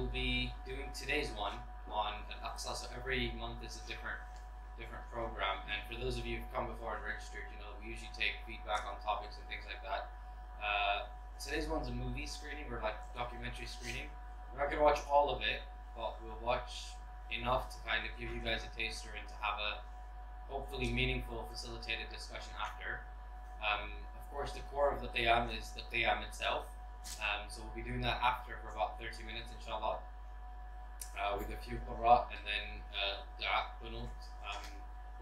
we'll be doing today's one on Al-Aqsa. So every month is a different program. And for those of you who've come before and registered, you know, we usually take feedback on topics and things like that. Today's one's a movie screening, or like documentary screening. We're not going to watch all of it, but we'll watch enough to kind of give you guys a taster and to have a hopefully meaningful, facilitated discussion after. Of course, the core of the qiyam is the qiyam itself. So we'll be doing that after for about 30 minutes, inshallah, with a few qurra and then du'a qunut.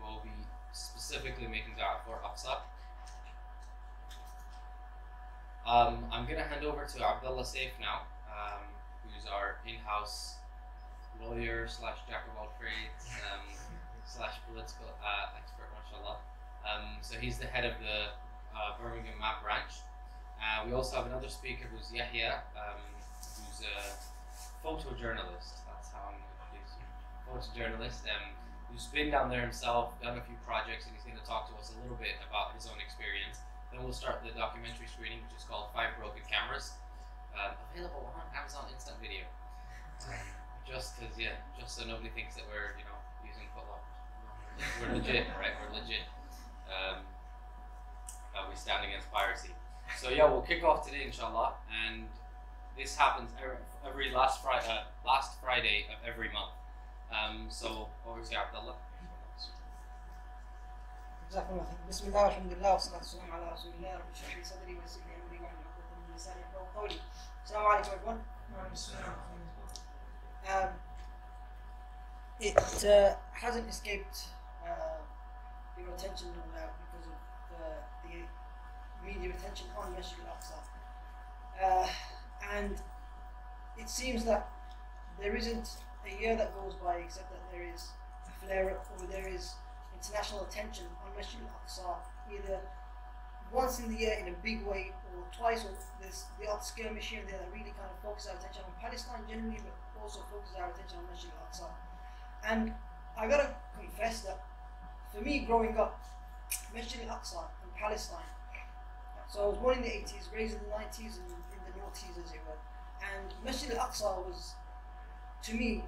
We'll be specifically making du'a for Aqsa. I'm going to hand over to Abdullah Saif now, who's our in-house lawyer / jack of all trades / political expert, mashallah. So he's the head of the Birmingham MAP branch. We also have another speaker who's Yahya, who's a photojournalist. That's how I'm going to introduce you. Photojournalist, who's been down there himself, done a few projects, and he's going to talk to us a little bit about his own experience. Then we'll start the documentary screening, which is called 5 Broken Cameras, available on Amazon Instant Video. Just so nobody thinks that we're, you know, using footlockers. We're legit, right? We're legit. We stand against piracy. So yeah, we'll kick off today, inshallah, and this happens every last Friday of every month. So over to you, Abdullah. جزاكم الله خير. بسم الله والحمد لله والصلاة والسلام على رسول الله. رب اشرح لي صدري ويسر لي أمري واحلل عقدة من لساني يفقهوا قولي. السلام عليكم everyone. It hasn't escaped your attention now because of the media attention on Masjid al-Aqsa. And it seems that there isn't a year that goes by except that there is a flare-up or there is international attention on Masjid al-Aqsa, either once in the year in a big way or twice, or there's the odd skirmish here and there that really kind of focuses our attention on Palestine generally, but also focuses our attention on Masjid al-Aqsa. And I gotta confess that for me growing up, Masjid al-Aqsa and Palestine, so I was born in the 80s, raised in the 90s and in the noughties as it were, and Masjid al-Aqsa was, to me,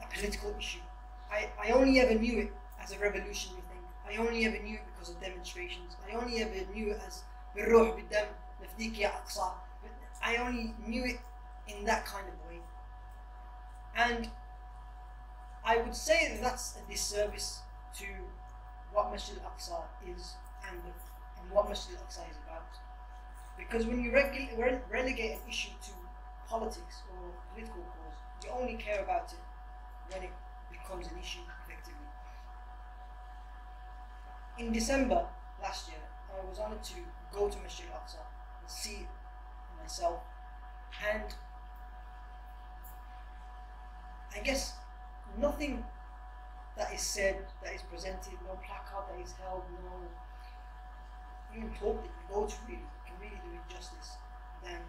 a political issue. I only ever knew it as a revolutionary thing. I only ever knew it because of demonstrations. I only ever knew it as بالروح بالدم نفديك يا أقصى. I only knew it in that kind of way. And I would say that that's a disservice to what Masjid al-Aqsa is and what Masjid al-Aqsa is about. Because when you relegate an issue to politics or political cause, you only care about it when it becomes an issue, effectively. In December last year, I was honored to go to Masjid al-Aqsa and see it myself, and I guess nothing that is said, that is presented, no placard that is held, no even talk that you go to really can really do it justice than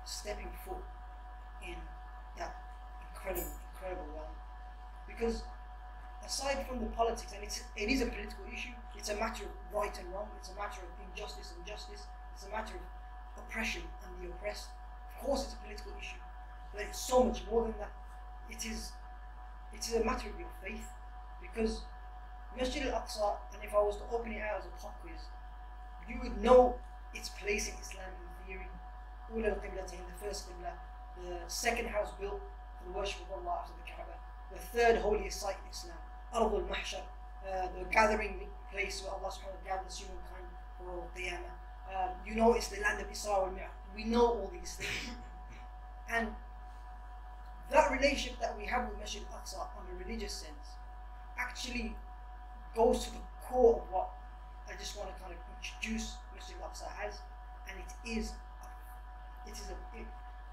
stepping foot in that incredible realm. Because aside from the politics, and it is a political issue, it's a matter of right and wrong, it's a matter of injustice and justice, it's a matter of oppression and the oppressed. Of course it's a political issue, but it's so much more than that. It is a matter of your faith, because Masjid al-Aqsa, and if I was to open it out as a pop quiz, you would know its place in Islam in theory. Ula al-Qiblatain, the first Qibla, the second house built for the worship of Allah after the Kaaba, the third holiest site in Islam, Ard al-Mahshar, the gathering place where Allah subhanahu wa ta'ala gathers humankind for Qiyamah. You know it's the land of Isra wal-Mi'raj. We know all these things. And that relationship that we have with Masjid al-Aqsa on a religious sense actually goes to the core of what I just want to kind of introduce Masjid al-Aqsa as, and it's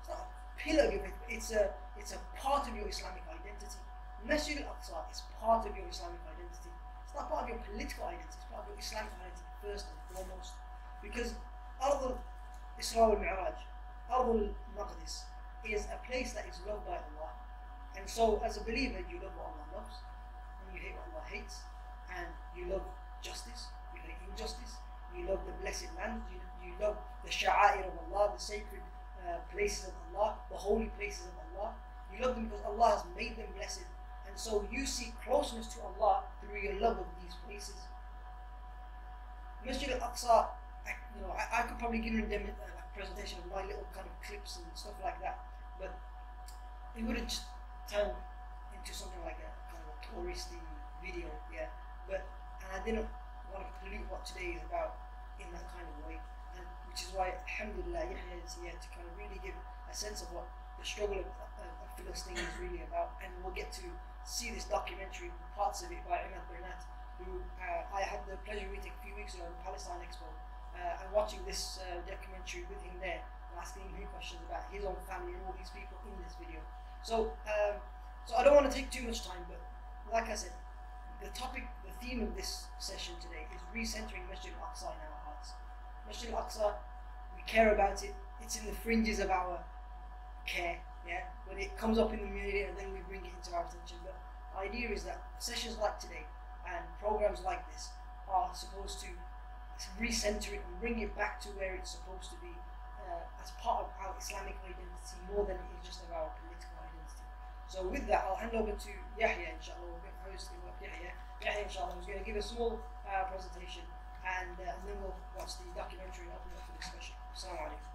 not a pillar of your faith, it's a part of your Islamic identity. Masjid al-Aqsa is part of your Islamic identity. It's not part of your political identity, it's part of your Islamic identity first and foremost. Because Ard al-Isra wal-Mi'raj, Ard al-Maqdis, is a place that is loved by Allah. And so as a believer, you love what Allah loves, and you hate what Allah hates, and you love justice, you hate injustice, you love the blessed land, you love the sha'air of Allah, the sacred places of Allah, the holy places of Allah. You love them because Allah has made them blessed, and so you seek closeness to Allah through your love of these places. Masjid al-Aqsa, I could probably give them a presentation of my little kind of clips and stuff like that, but it would have just turned into something like a kind of a touristy video, yeah. And I didn't want to pollute what today is about in that kind of way, and which is why, alhamdulillah, Yahya is here to kind of really give a sense of what the struggle of Palestine is really about, and we'll get to see this documentary, parts of it, by Imad Bernat, who I had the pleasure of meeting a few weeks ago at the Palestine Expo, and watching this documentary with him there, and asking him questions about his own family and all these people in this video. So I don't want to take too much time, but like I said, the theme of this session today is recentering Masjid al-Aqsa in our hearts. Masjid al-Aqsa, we care about it, it's in the fringes of our care, yeah. When it comes up in the media, then we bring it into our attention. But the idea is that sessions like today and programs like this are supposed to recenter it and bring it back to where it's supposed to be, as part of our Islamic identity, more than it is just of our political identity. So with that, I'll hand over to Yahya, inshallah. We're going to host Yahya. Yahya, inshallah, is going to give a small presentation, and then we'll watch the documentary and open up for discussion. Assalamu alaikum.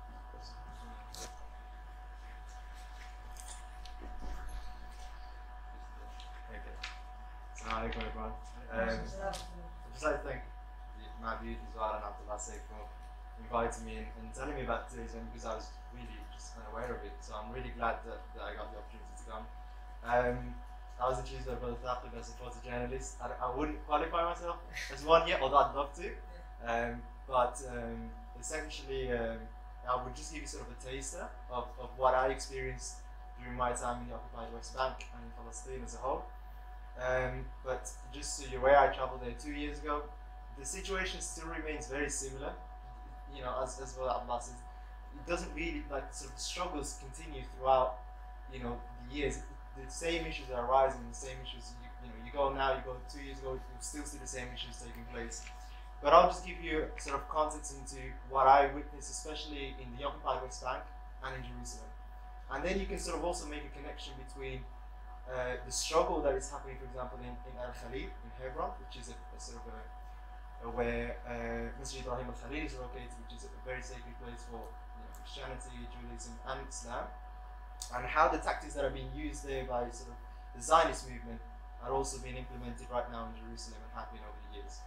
Assalamu alaikum, everyone. I'd just like to thank mabyouth as well and Abdullah Saif for inviting me and telling me about today's event, because I was really just unaware of it. So I'm really glad that I got the opportunity to come. I was introduced by Brother Thaqib as a photojournalist. I wouldn't qualify myself as one yet, although I'd love to. Essentially, I would just give you sort of a taster of what I experienced during my time in the occupied West Bank and in Palestine as a whole. But just so you're aware, I traveled there 2 years ago. The situation still remains very similar. As well Abdullah says, it doesn't really, sort of the struggles continue throughout, the years. The same issues are arising, the same issues, you go now, you go 2 years ago, you still see the same issues taking place. But I'll just give you sort of context into what I witnessed, especially in the occupied West Bank and in Jerusalem. And then you can sort of also make a connection between the struggle that is happening, for example, in Al-Khalil, in Hebron, which is where Masjid Ibrahim al-Khalil is located, which is a very sacred place for Christianity, Judaism, and Islam, and how the tactics that are being used there by sort of the Zionist movement are also being implemented right now in Jerusalem and have been over the years.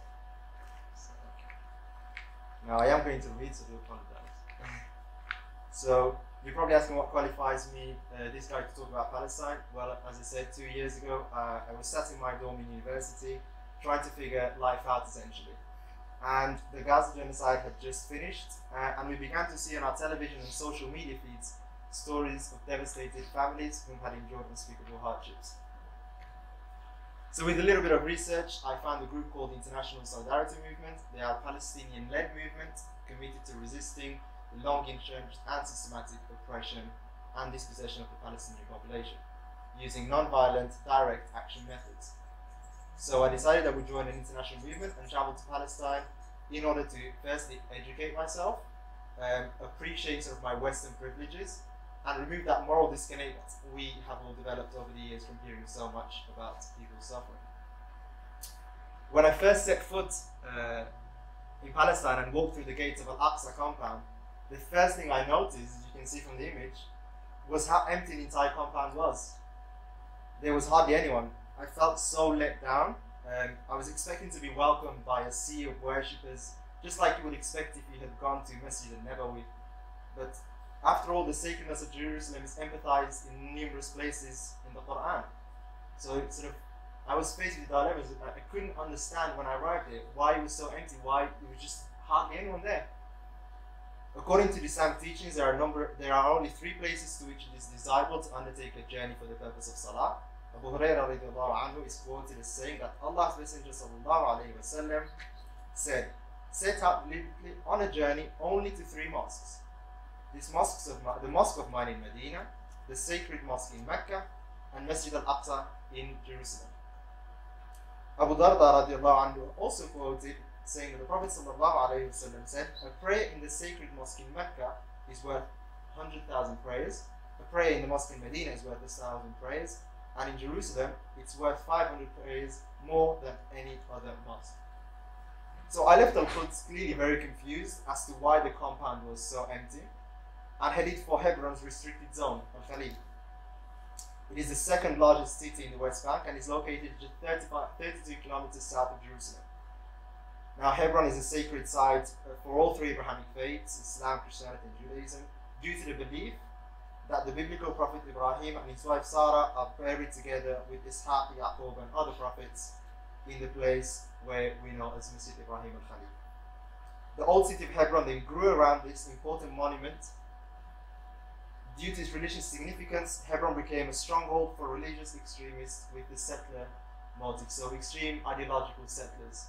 Now I am going to read, so I do apologize. So you're probably asking what qualifies me, this guy, to talk about Palestine. Well, as I said, 2 years ago, I was sat in my dorm in university, trying to figure life out essentially. And the Gaza genocide had just finished, and we began to see on our television and social media feeds stories of devastated families who had endured unspeakable hardships. So with a little bit of research, I found a group called the International Solidarity Movement. They are a Palestinian-led movement committed to resisting the long-entrenched and systematic oppression and dispossession of the Palestinian population, using non-violent, direct action methods. So I decided I would join an international movement and travel to Palestine in order to firstly educate myself, appreciate sort of my Western privileges, and remove that moral disconnect we have all developed over the years from hearing so much about people's suffering. When I first set foot in Palestine and walked through the gates of Al-Aqsa compound, the first thing I noticed, as you can see from the image, was how empty the entire compound was. There was hardly anyone. I felt so let down. I was expecting to be welcomed by a sea of worshippers, just like you would expect if you had gone to Masjid al-Nabawi. But after all, the sacredness of Jerusalem is empathized in numerous places in the Quran. So it's sort of, I was faced with dilemmas. I couldn't understand when I arrived there why it was so empty, why there was just hardly anyone there. According to the Islamic teachings, there are only 3 places to which it is desirable to undertake a journey for the purpose of Salah. Abu Hurairah radiallahu anhu is quoted as saying that Allah's Messenger sallallahu alayhi wa sallam said, "Set out deliberately on a journey only to 3 mosques. The mosque of mine in Medina, the sacred mosque in Mecca, and Masjid al-Aqsa in Jerusalem." Abu Darda radiallahu anhu also quoted saying that the Prophet sallallahu alayhi wa sallam said, "A prayer in the sacred mosque in Mecca is worth 100,000 prayers. A prayer in the mosque in Medina is worth 1,000 prayers, and in Jerusalem it's worth 500 prayers more than any other mosque. So I left Al-Quds clearly very confused as to why the compound was so empty, and headed for Hebron's restricted zone, Al-Khalil. It is the second largest city in the West Bank and is located just 32 kilometers south of Jerusalem. Now, Hebron is a sacred site for all three Abrahamic faiths, Islam, Christianity, and Judaism, due to the belief that the biblical prophet Ibrahim and his wife Sarah are buried together with Ishaq, Yaqub, and other prophets in the place where we know as Masjid Ibrahim al-Khalil. The old city of Hebron then grew around this important monument. Due to its religious significance, Hebron became a stronghold for religious extremists with the settler motive. So extreme ideological settlers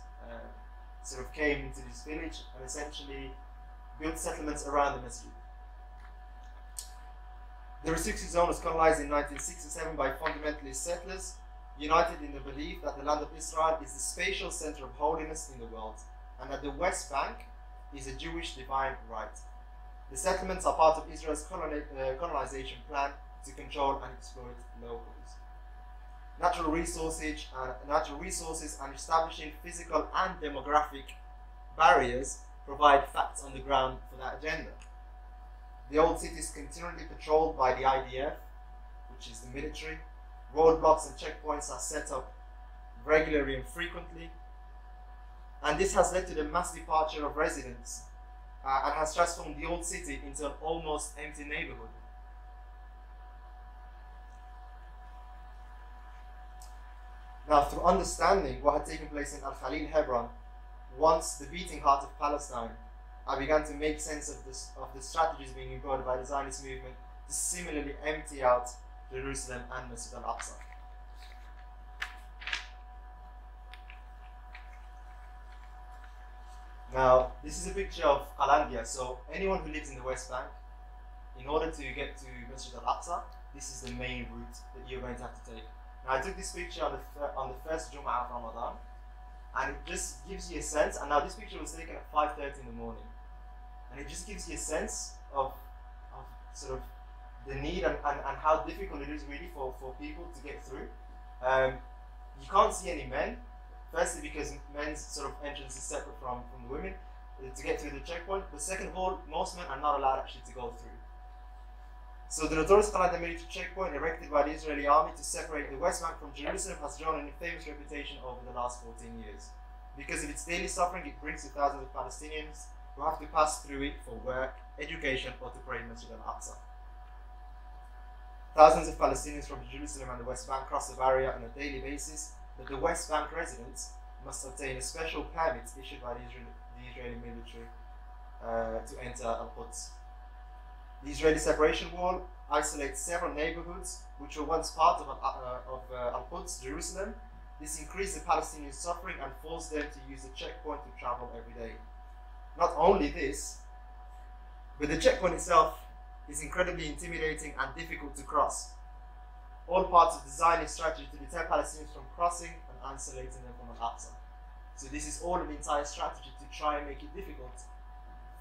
sort of came into this village and essentially built settlements around the masjid. The restricted zone was colonized in 1967 by fundamentalist settlers, united in the belief that the land of Israel is the spatial center of holiness in the world, and that the West Bank is a Jewish divine right. The settlements are part of Israel's colonization plan to control and exploit locals. Natural resources and establishing physical and demographic barriers provide facts on the ground for that agenda. The old city is continually patrolled by the IDF, which is the military. Roadblocks and checkpoints are set up regularly and frequently. And this has led to the mass departure of residents and has transformed the old city into an almost empty neighborhood. Now, through understanding what had taken place in Al-Khalil, Hebron, once the beating heart of Palestine, I began to make sense of the strategies being employed by the Zionist movement to similarly empty out Jerusalem and Masjid al-Aqsa. Now, this is a picture of Al-Anbiya. So anyone who lives in the West Bank, in order to get to Masjid al-Aqsa, this is the main route that you're going to have to take. Now, I took this picture on the first Jum'ah of Ramadan, and it just gives you a sense, and now this picture was taken at 5:30 in the morning, and it just gives you a sense of sort of the need and how difficult it is really for people to get through. You can't see any men, firstly because men's sort of entrance is separate from the women to get through the checkpoint, but second of all, most men are not allowed actually to go through. So the notorious Qanada military checkpoint erected by the Israeli army to separate the West Bank from Jerusalem has drawn a famous reputation over the last 14 years. Because of its daily suffering, it brings to thousands of Palestinians who have to pass through it for work, education, or to pray in Masjid al-Aqsa. Thousands of Palestinians from Jerusalem and the West Bank cross the barrier on a daily basis, but the West Bank residents must obtain a special permit issued by the Israeli military to enter Al-Quds. The Israeli separation wall isolates several neighborhoods which were once part of Al-Quds, Jerusalem. This increased the Palestinian suffering and forced them to use the checkpoint to travel every day. Not only this, but the checkpoint itself is incredibly intimidating and difficult to cross. All parts of the Zionist strategy to deter Palestinians from crossing and isolating them from Al-Aqsa. So this is all of the entire strategy to try and make it difficult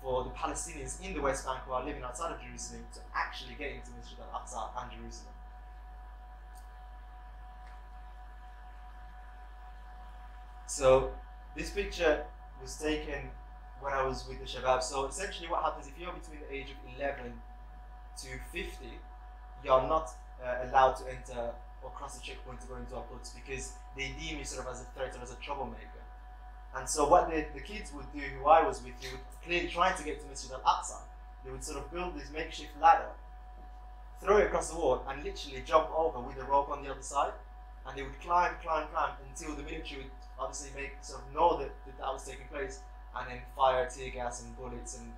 for the Palestinians in the West Bank who are living outside of Jerusalem to actually get into Masjid al-Aqsa and Jerusalem. So this picture was taken when I was with the Shabab. So essentially what happens if you're between the age of 11 to 50, you're not allowed to enter or cross the checkpoint to go into Al-Quds because they deem you sort of as a threat or as a troublemaker. And so what the kids would do, who I was with, they would clearly try to get to Masjid al-Aqsa. They would sort of build this makeshift ladder, throw it across the wall, and literally jump over with a rope on the other side. And they would climb until the military would obviously know that was taking place, and then fire tear gas and bullets. And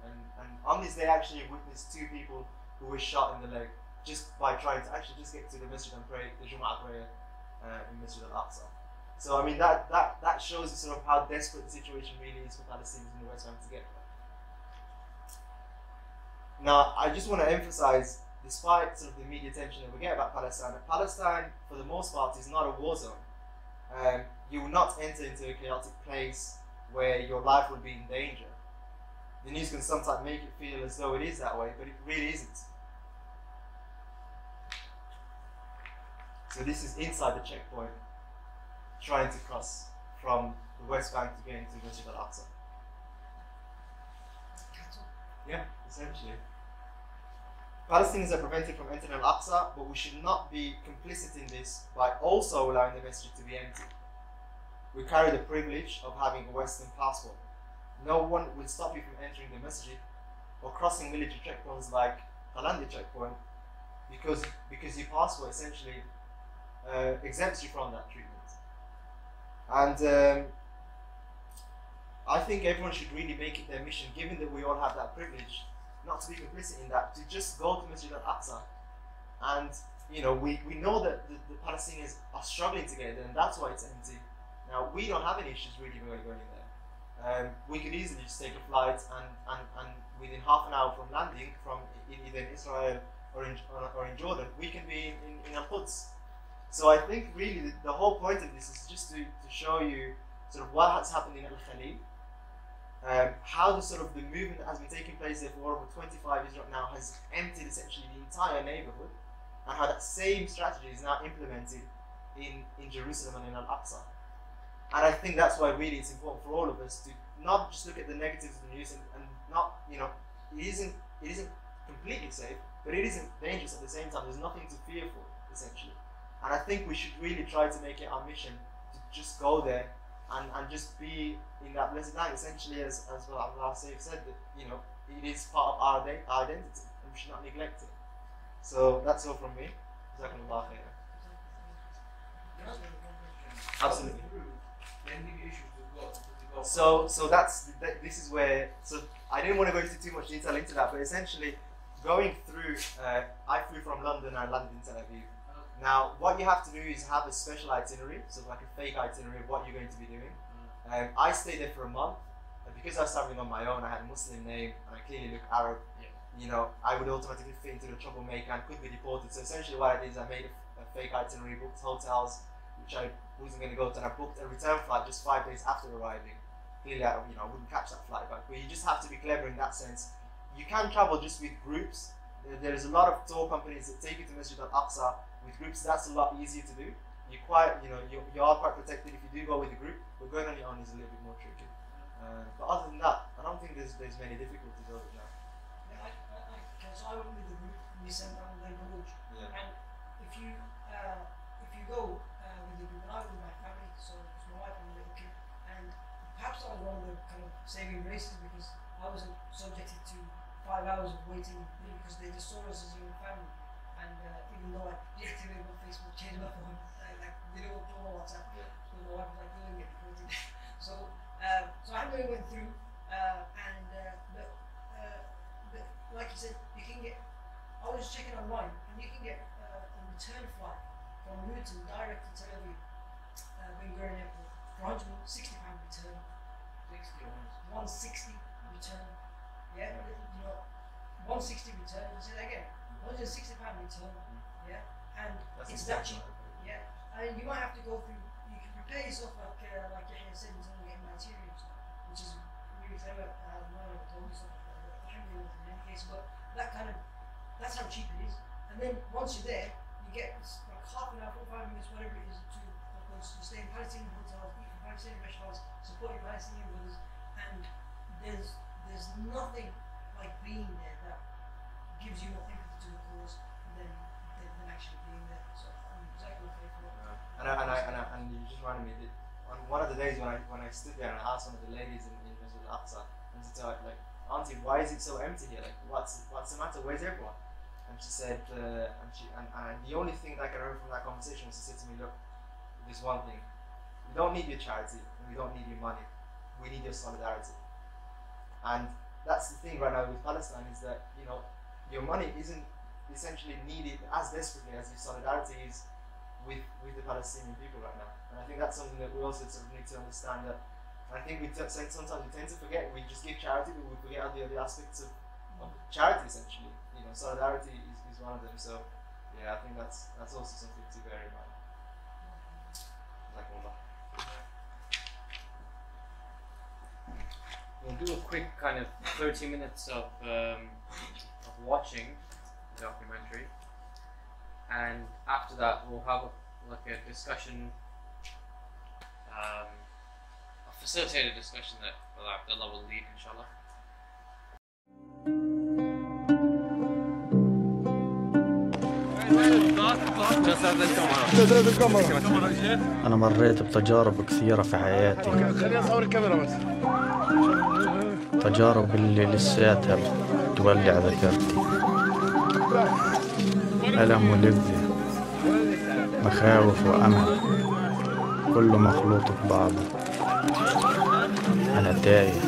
on this, they actually witnessed 2 people who were shot in the leg just by trying to actually just get to the masjid and pray the Jum'ah prayer in Masjid al-Aqsa. So I mean that shows you sort of how desperate the situation really is for Palestinians in the West Bank to get there. Now I just want to emphasize, despite sort of the media attention that we get about Palestine, that Palestine for the most part is not a war zone. You will not enter into a chaotic place where your life will be in danger. The news can sometimes make it feel as though it is that way, but it really isn't. So this is inside the checkpoint, trying to cross from the West Bank to get into Masjid al-Aqsa. Yeah, essentially. Palestinians are prevented from entering Al-Aqsa, but we should not be complicit in this by also allowing the masjid to be empty. We carry the privilege of having a Western passport. No one will stop you from entering the masjid or crossing military checkpoints like Alandi checkpoint because your passport essentially exempts you from that treatment. And I think everyone should really make it their mission, given that we all have that privilege, not to be complicit in that, to just go to Masjid al-Aqsa. And you know, we know that the Palestinians are struggling to get there, and that's why it's empty. Now, we don't have any issues really going there. We could easily just take a flight and within half an hour from landing, from either in Israel or in Jordan, we can be in Al-Quds. So I think really the whole point of this is just to show you sort of what has happened in Al-Khalil, how the sort of the movement that has been taking place there for over 25 years right now has emptied essentially the entire neighborhood, and how that same strategy is now implemented in Jerusalem and in Al-Aqsa. And I think that's why really it's important for all of us to not just look at the negatives of the news and not, you know, it isn't completely safe, but it isn't dangerous at the same time. There's nothing to fear for, essentially. And I think we should really try to make it our mission to just go there and just be in that blessed land, essentially, as Brother Abdullah Saif said, that, you know, it is part of our identity and we should not neglect it. So that's all from me. Jazakumullah khair. Absolutely. So this is where, so I didn't want to go into too much detail into that, but essentially going through, I flew from London and landed in Tel Aviv. Now, what you have to do is have a special itinerary, so like a fake itinerary of what you're going to be doing. I stayed there for a month, and because I was traveling on my own, I had a Muslim name, and I clearly look Arab. You know, I would automatically fit into the troublemaker and could be deported. So essentially what I did is I made a fake itinerary, booked hotels, which I wasn't going to go to, and I booked a return flight just 5 days after arriving. Clearly, I wouldn't catch that flight back, but you just have to be clever in that sense. You can travel just with groups. There's a lot of tour companies that take you to Masjid al-Aqsa with groups. That's a lot easier to do. You are quite protected if you do go with a group, but going on your own is a little bit more tricky. But other than that, I don't think there's many difficulties over there. So I went with the group, we sent down the village, and if you go with the group, and I went with my family, so it's my wife and my little kid, and perhaps I was one of the kind of saving graces because I wasn't subjected to 5 hours of waiting because they just saw us as a young family, and even though I deactivated my Facebook, changed my phone, like video call or WhatsApp, so my wife was like, "Don't get deported." So I went through, like you said, you can get. I was checking online, and you can get a return flight from Luton direct to Tel Aviv, Ben Gurion Airport, for £160 return. 160 return. Yeah, you know, 160 return. I'll say that again. £160 return. Yeah, and that's it's that cheap. Yeah, and you might have to go through. You can prepare yourself like Yahya said in terms of getting materials, which is really clever. I don't know if I told you something. But that's how cheap it is. And then once you're there, you get like half an hour, 45 minutes, whatever it is, to stay in Palestinian hotels, eat in Palestinian restaurants, support your Palestinian brothers, and there's nothing like being there that gives you more empathy to the cause than actually being there. So I'm exactly okay for that. And you just reminded me that on one of the days when I stood there and I asked one of the ladies in Masjid al-Aqsa, and to tell her, like, "Auntie, why is it so empty here? Like, what's the matter? Where's everyone?" And she said, and the only thing that I can remember from that conversation was she said to me, "Look, there's one thing. We don't need your charity, and we don't need your money. We need your solidarity." And that's the thing right now with Palestine, is that, you know, your money isn't essentially needed as desperately as your solidarity is with the Palestinian people right now. And I think that's something that we also sort of need to understand, that I think sometimes we tend to forget. We just give charity, but we forget the other aspects of charity, essentially. You know, solidarity is one of them. So, yeah, I think that's also something to bear in mind. We'll do a quick kind of 30 minutes of watching the documentary, and after that we'll have like a discussion, a facilitated discussion that Brother Abdullah will lead, inshallah. أنا مريت بتجارب كثيرة في حياتي، تجارب اللي لساتها بتولع ذاكرتي، ألم ولذة، مخاوف وأمل، كله مخلوط في بعضه. أنا تايه،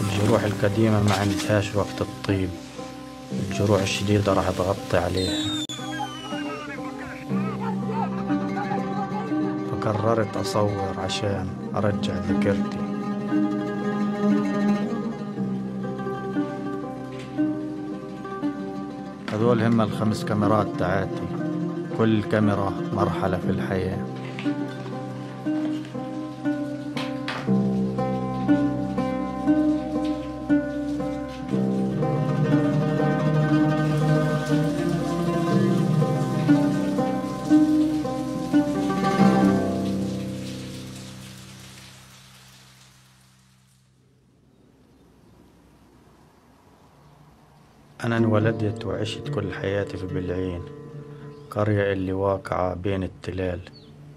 الجروح القديمة ما عندهاش وقت الطيب، الجروح الشديدة راح تغطي عليها. فقررت أصور عشان أرجع ذاكرتي. هذول هم ال5 كاميرات تاعتي، كل كاميرا مرحلة في الحياة. أنا انولدت وعشت كل حياتي في بلعين، قرية اللي واقعة بين التلال.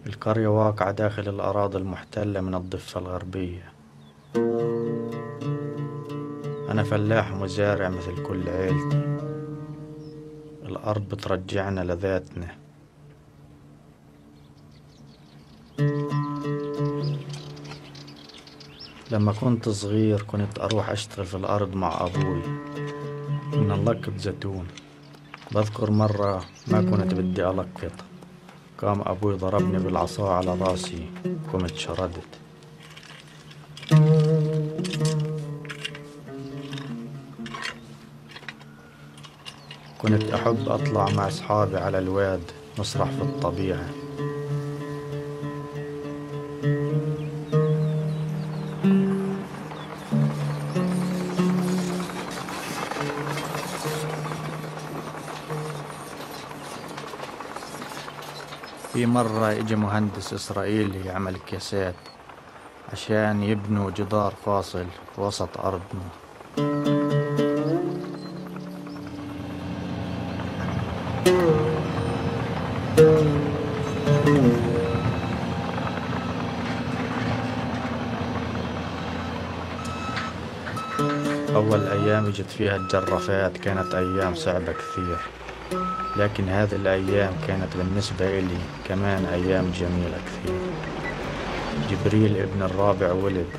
القرية واقعة داخل الأراضي المحتلة من الضفة الغربية. أنا فلاح ومزارع مثل كل عيلتي، الأرض بترجعنا لذاتنا. لما كنت صغير كنت أروح أشتغل في الأرض مع أبوي ونلقط زيتون. بذكر مرة ما كنت بدي ألقط، قام أبوي ضربني بالعصا على راسي، قمت شردت. كنت أحب أطلع مع أصحابي على الواد نسرح في الطبيعة. في مرة اجى مهندس إسرائيلي يعمل كاسات عشان يبنوا جدار فاصل في وسط أرضنا. أول أيام جت فيها الجرافات كانت أيام صعبة كثير، لكن هذه الأيام كانت بالنسبة إلي كمان أيام جميلة كثير. جبريل ابن الرابع ولد،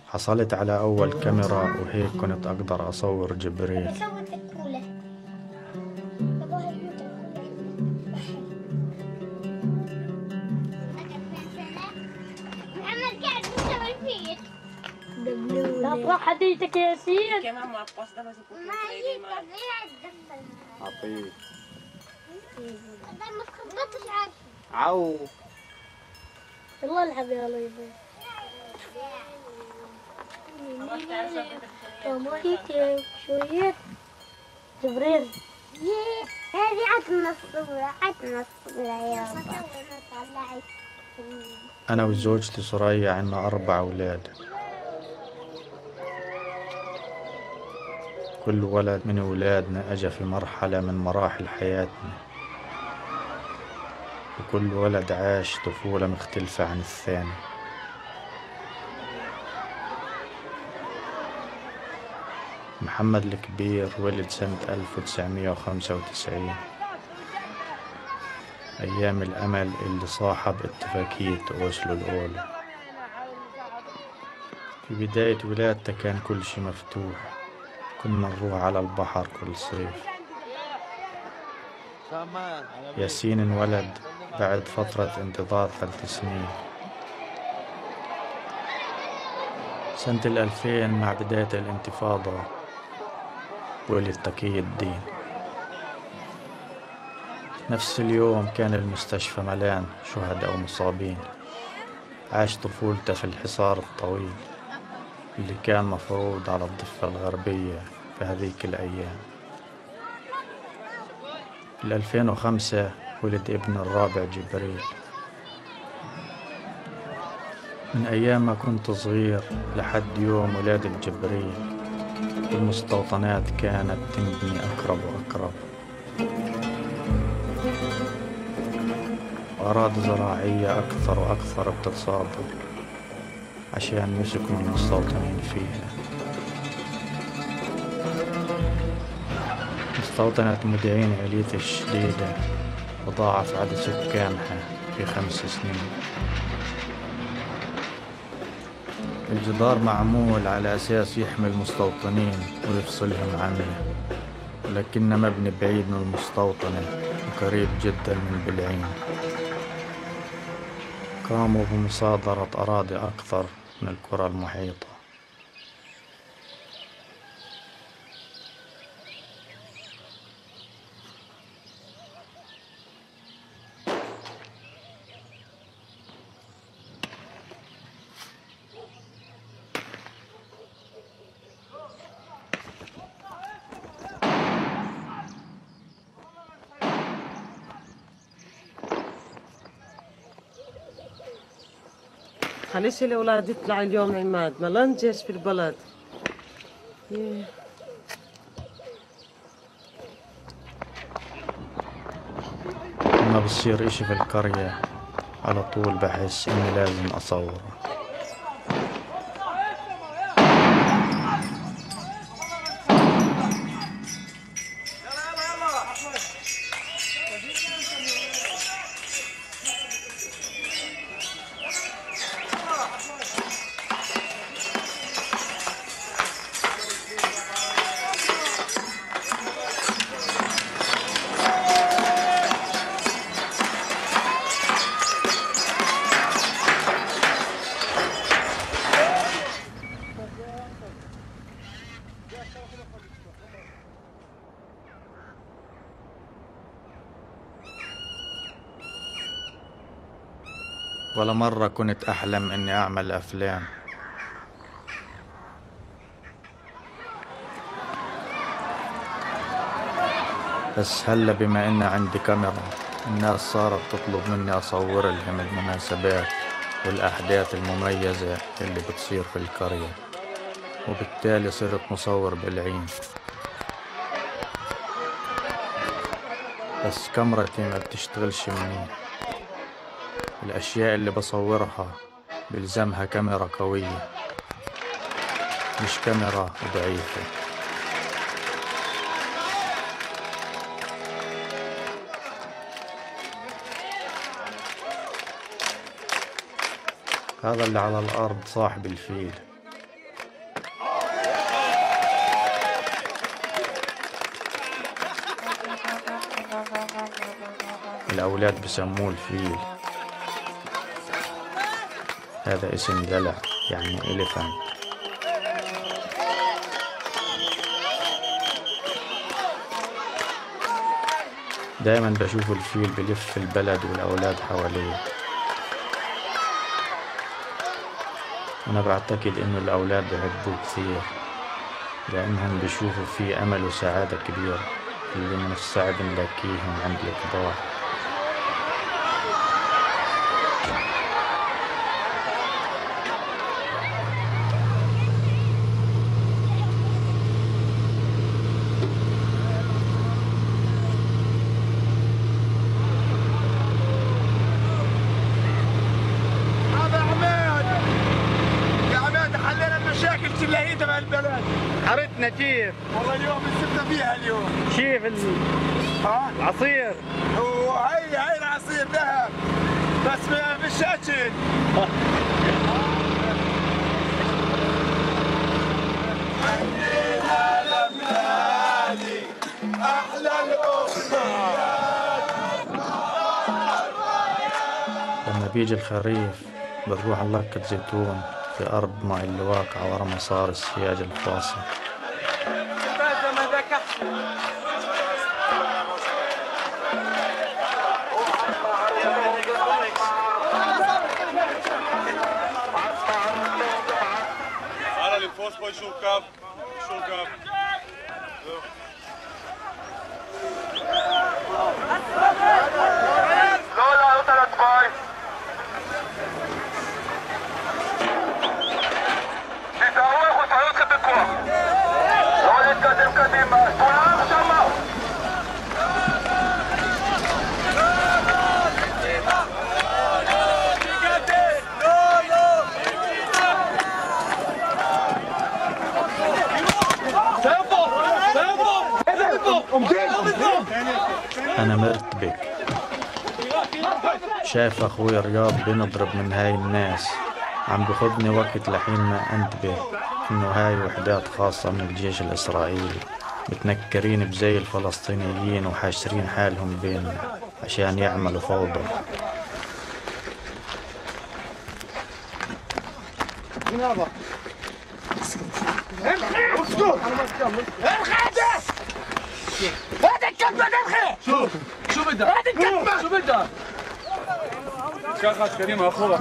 حصلت على أول كاميرا وهيك كنت أقدر أصور جبريل. اطلع حديتك يا ياسين. كمان ما قصده بس يكون عطيك ما تخبطش عو والله العب يا ليبي. شوية جبريل. هذه عطنا الصورة يابا. أنا وزوجتي سرية عنا 4 أولاد، كل ولد من أولادنا أجا في مرحلة من مراحل حياتنا، وكل ولد عاش طفولة مختلفة عن الثاني. محمد الكبير ولد سنة 1995، أيام الأمل اللي صاحب اتفاقية أوسلو الأولى. في بداية ولادته كان كل شي مفتوح، كنا نروح على البحر كل صيف. ياسين انولد بعد فترة انتظار 3 سنين. سنة 2000 مع بداية الانتفاضة ولد تقي الدين. نفس اليوم كان المستشفى ملان شهداء ومصابين. عاش طفولته في الحصار الطويل اللي كان مفروض على الضفة الغربية في هذيك الأيام. في 2005 ولد ابن الرابع جبريل. من أيام ما كنت صغير لحد يوم ولادة جبريل المستوطنات كانت تنبني أقرب وأقرب، وأراضي زراعية أكثر وأكثر بتتصادر عشان يسكنوا المستوطنين فيها. مستوطنة مدعين عليت الشديدة وضاعف عدد سكانها في 5 سنين. الجدار معمول على أساس يحمي المستوطنين ويفصلهم عنه، لكنه مبني بعيد من المستوطنة وقريب جدا من بلعين. قاموا بمصادرة أراضي أكثر من القرى المحيطة. خليش الأولاد يطلع اليوم عماد، ملان جيش في البلد. لما بصير إشي في القرية على طول بحس إني لازم أصوره. ولا مرة كنت أحلم إني أعمل أفلام، بس هلا بما إن عندي كاميرا الناس صارت تطلب مني أصور لهم المناسبات والأحداث المميزة اللي بتصير في القرية، وبالتالي صرت مصور بالعين. بس كاميرتي ما بتشتغلش منيح. الأشياء اللي بصورها بلزمها كاميرا قوية، مش كاميرا ضعيفة. هذا اللي على الأرض صاحب الفيل. الأولاد بسموه الفيل، هذا اسم دلع يعني إليفانت. دايما بشوف الفيل بلف في البلد والأولاد حواليه، أنا بعتقد إنه الأولاد بيحبوه كثير لأنهم بيشوفوا فيه أمل وسعادة كبيرة اللي من الصعب نلاقيهم عند الكبار. حارتنا كيف؟ والله اليوم سبنا فيها اليوم. كيف العصير؟ وهي العصير ذهب بس مش اكل. احلى الاغنيات. لما بيجي الخريف بنروح على لكة زيتون في أرض ماء اللي واقعة ورا مسار السياج الفاصل. شركب شركب لا ثلاث باي تساوي وتعود خطكوا لا نتقدم قديما طلاب شمال أنا مرتبك، شايف أخوي رياض بنضرب من هاي الناس، عم بخدني وقت لحين ما أنتبه إنه هاي وحدات خاصة من الجيش الإسرائيلي متنكرين بزي الفلسطينيين وحاشرين حالهم بيننا عشان يعملوا فوضى. هذا الكلمة نبخي شو بدك؟ هذا الكلمة شو بدك؟ كاخذ كريمة أخوها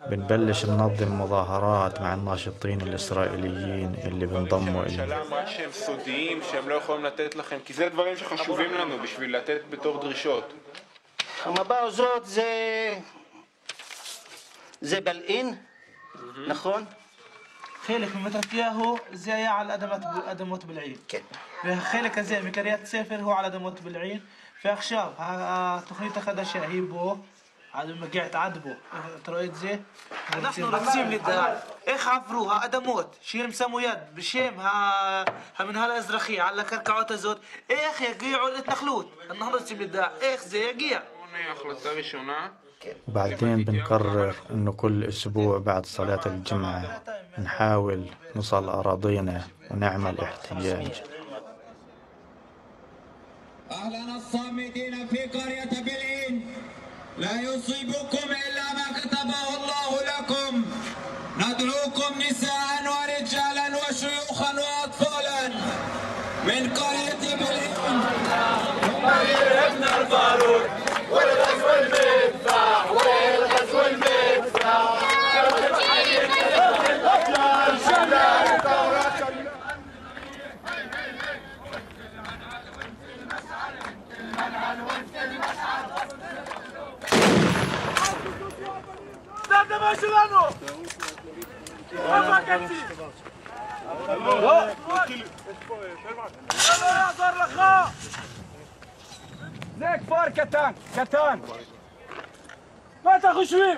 بنبلش ننظم مظاهرات مع الناشطين الإسرائيليين اللي بنضموا إلنا. שהם סודיים, שהם לא יכולים לתת לכם, כי זה דברים שחשובים לנו בשביל לתת בתור דרישות. המבע הזאת זה בלעין, נכון? חלק ממתרפיהו זה היה על אדמות בלעין. כן. והחלק הזה מקריית ספר הוא על אדמות בלעין, ועכשיו התוכנית החדשה היא בו. עד מגיעת עד בו, אתה רואה את זה? אנחנו רוצים לדעת איך עברו האדמות שהם שמו יד בשם המנהל האזרחי על הקרקעות הזאת, איך יגיעו להתנחלות. אנחנו רוצים לדעת איך זה יגיע. החלטה ראשונה. وبعدين بنقرر إنه كل أسبوع بعد صلاة الجمعة نحاول نصل أراضينا ونعمل احتجاج. أهلا الصامدين في قرية بلعين، لا يصيبكم إلا ما كتبه الله لكم. ندعوكم نساء ورجالا وشيوخا وأطفالا من قرية بلعين. ابن البارود والغزو المدفع والغزو المدفع. ده ما شلانه ما كنتي يا زر رخاء زي كفار كتان كتان ما تخشوي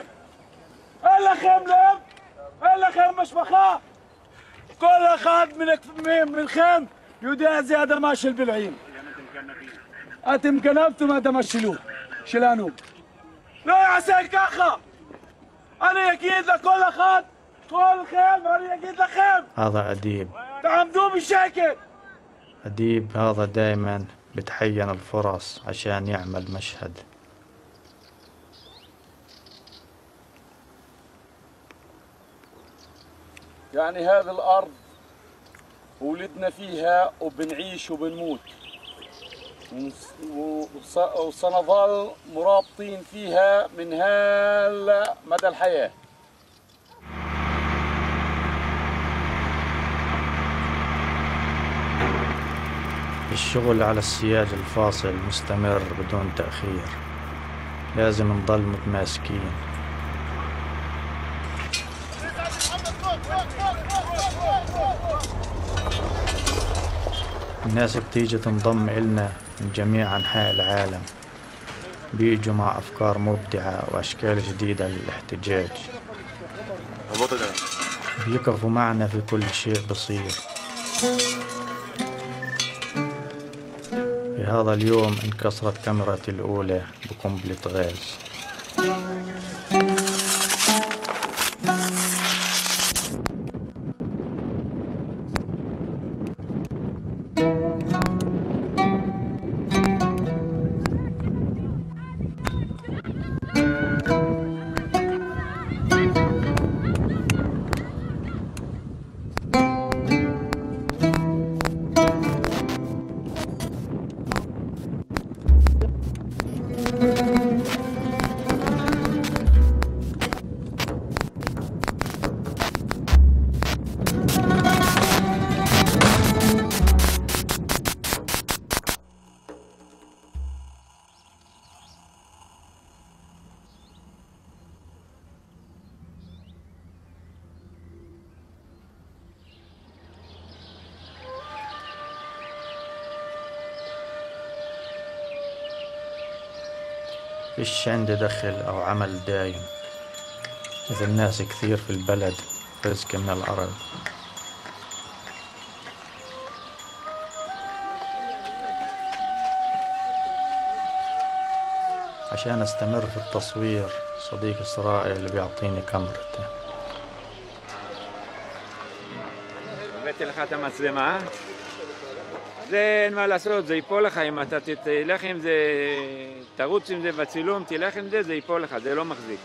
الا خيم لب الا خيم مشبخه كل اخذ من خيم يوديها زياده ماشي البلعين اتم كنبتم هذا مشلوه شلانو لا يعسل كاخه أنا أكيد لكل أخذ كل خيم أنا أكيد لخيم. هذا أديب. تعمدوه بالشكل. أديب هذا دايما بتحين الفرص عشان يعمل مشهد. يعني هذه الأرض ولدنا فيها وبنعيش وبنموت وسنظل مرابطين فيها من هلا مدى الحياة. الشغل على السياج الفاصل مستمر بدون تأخير، لازم نضل متماسكين. الناس بتيجي تنضم إلنا من جميع أنحاء العالم، بيجوا مع أفكار مبدعة وأشكال جديدة للاحتجاج، بيقفوا معنا في كل شيء بصير. في هذا اليوم انكسرت كاميرتي الأولى بقنبلة غاز. فيش عندي دخل أو عمل دايم مثل ناس كثير في البلد، رزق من الأرض. عشان استمر في التصوير صديق إسرائيل اللي بيعطيني كاميرته. הבאתי לך את המצלמה, זה אין מה לעשות, זה ייפול לך אם אתה תלך עם זה, תרוץ עם זה בצילום, תלך עם זה, זה ייפול לך, זה לא מחזיק.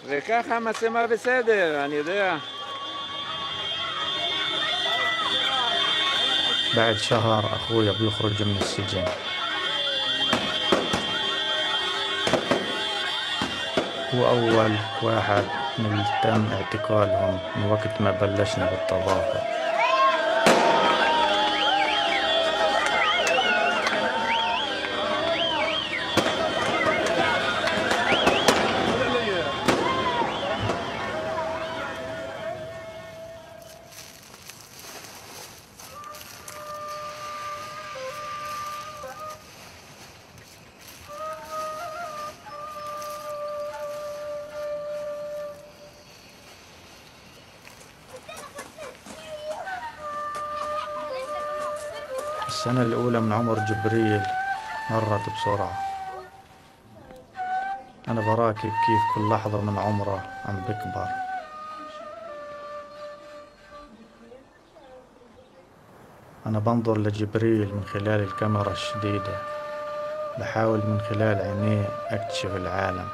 וככה המצלמה בסדר, אני יודע. بعد شهر أخويا بيخرج من السجن. هو أول واحد من اللي تم اعتقالهم من وقت ما بلشنا بالتظاهر. السنة الأولى من عمر جبريل مرت بسرعة. أنا براكب كيف كل لحظة من عمره عم بكبر. أنا بنظر لجبريل من خلال الكاميرا الشديدة، بحاول من خلال عينيه أكتشف العالم.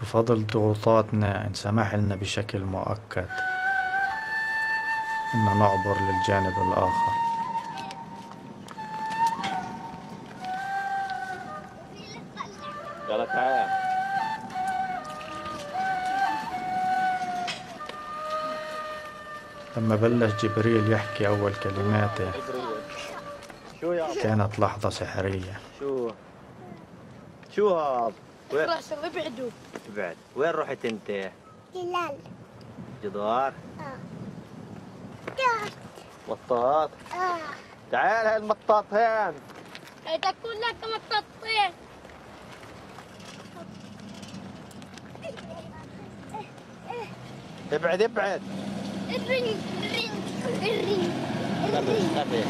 بفضل ضغوطاتنا انسمح لنا بشكل مؤقت إن نعبر للجانب الآخر. يلا تعال. لما بلش جبريل يحكي أول كلماته كانت لحظة سحرية. شو هذا؟ راسه ابعدوا. ابعد. وين رحت انت؟ جلال. جدار؟ مطاط؟ تعال هاي المطاط هين. تكون لك مطاطين. ابعد ابعد. الرينج الرينج خفي.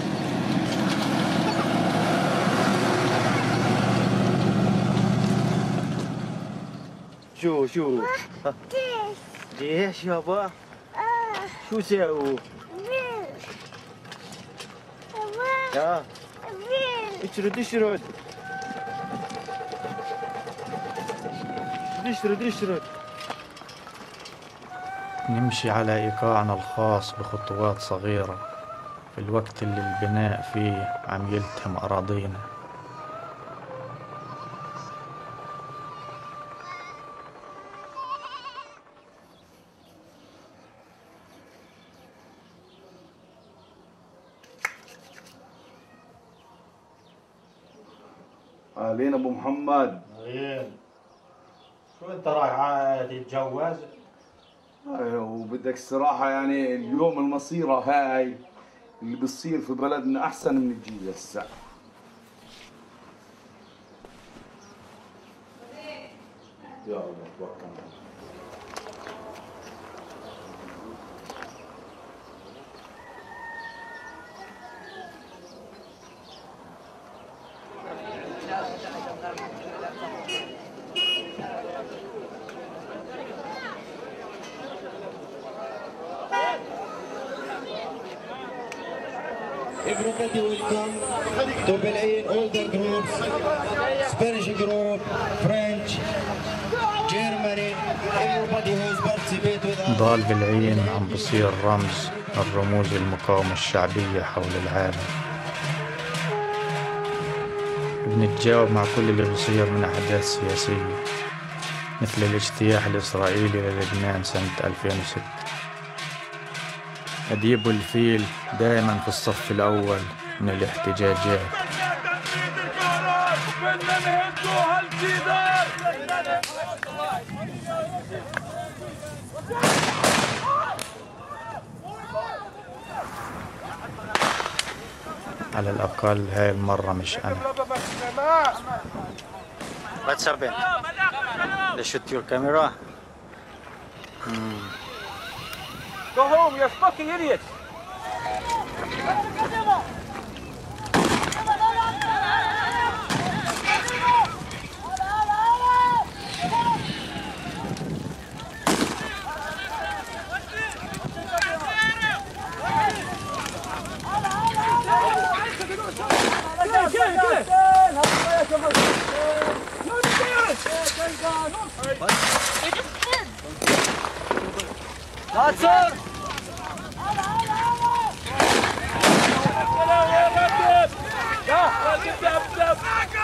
شو جيش يابا. شو ساووا؟ ها اشرد نمشي على إيقاعنا الخاص بخطوات صغيرة في الوقت اللي البناء فيه عم يلتهم أراضينا. أهلين أبو محمد. أهلين. شو أنت رايح تتجوز؟ أيوه وبدك الصراحة يعني اليوم المصيرة هاي اللي بتصير في بلدنا أحسن من الجيل هسه. يا الله توكل. Everybody welcome to Palestine, all the groups, Spanish group, French, Germany, everybody who's participated with us. ضال بالعين عم بصير رمز من رموز المقاومة الشعبية حول العالم. بنتجاوب مع كل اللي بصير من أحداث سياسية مثل الاجتياح الإسرائيلي للبنان سنة 2006. أديب الفيل دائما في الصف الأول من الاحتجاجات. على الأقل هاي المرة مش أنا. What's happened? They shoot your camera? Go home, you fucking idiot!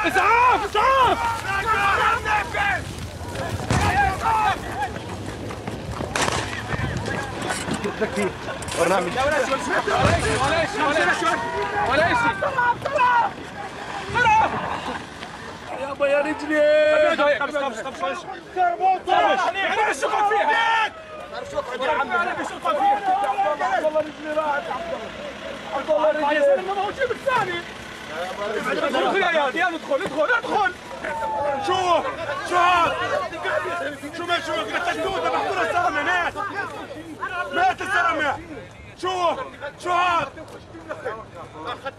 اسعاف اسعاف برنامج ولا شيء يابا يا رجلي الشغل فيها عبد الله رجلي راحت عبد الله رجلي ما هو جيب الثاني ادخل يا عيال ادخل شو هذا شو قتلتوه ذبحتوا الزلمه مات الزلمه شو هذا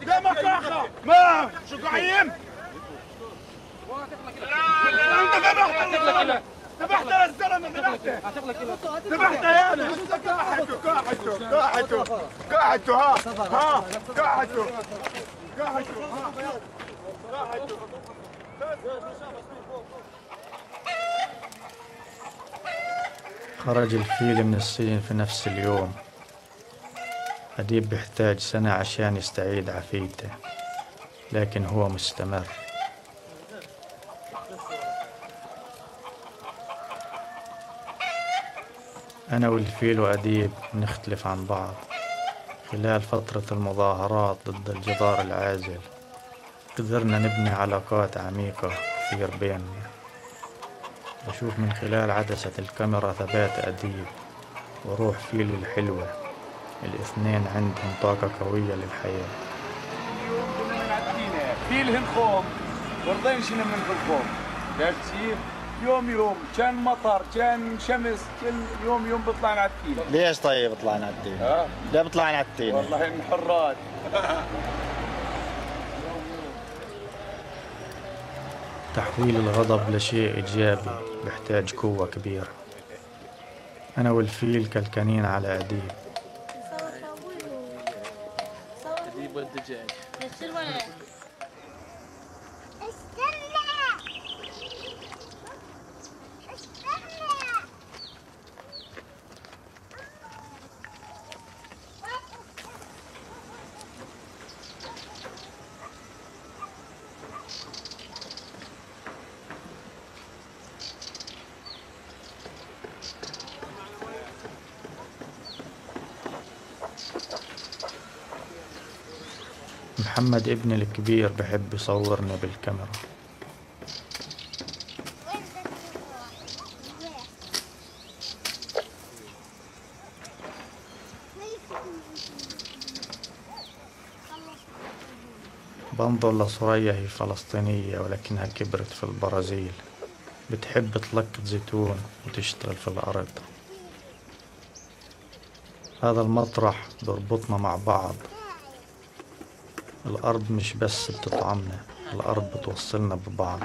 لا ما كاخه ما شو قايم انت ذبحت الزلمه ذبحته يا انا قاعدته قاعدته خرج الفيل من السجن في نفس اليوم. أديب بيحتاج سنة عشان يستعيد عافيته، لكن هو مستمر. أنا والفيل وأديب نختلف عن بعض. خلال فترة المظاهرات ضد الجدار العازل قدرنا نبني علاقات عميقة كثير بيننا. بشوف من خلال عدسة الكاميرا ثبات أديب وروح فيل الحلوة، الاثنين عندهم طاقة قوية للحياة. فيل هنخوم ورضين شنو من الخوم كيف يوم كان مطر كان شمس كل يوم بيطلعن على التين. ليش طيب بيطلعن على التين؟ ليه بيطلعن على التين؟ والله إن حرات. تحويل الغضب لشيء إيجابي بيحتاج قوة كبيرة. أنا والفيل كالكنين على أديب. أديب والدجاج. محمد ابني الكبير بحب يصورني بالكاميرا. بنظر لسوريا، هي فلسطينية ولكنها كبرت في البرازيل، بتحب تلقط زيتون وتشتغل في الأرض. هذا المطرح بربطنا مع بعض. الأرض مش بس بتطعمنا، الأرض بتوصلنا ببعض.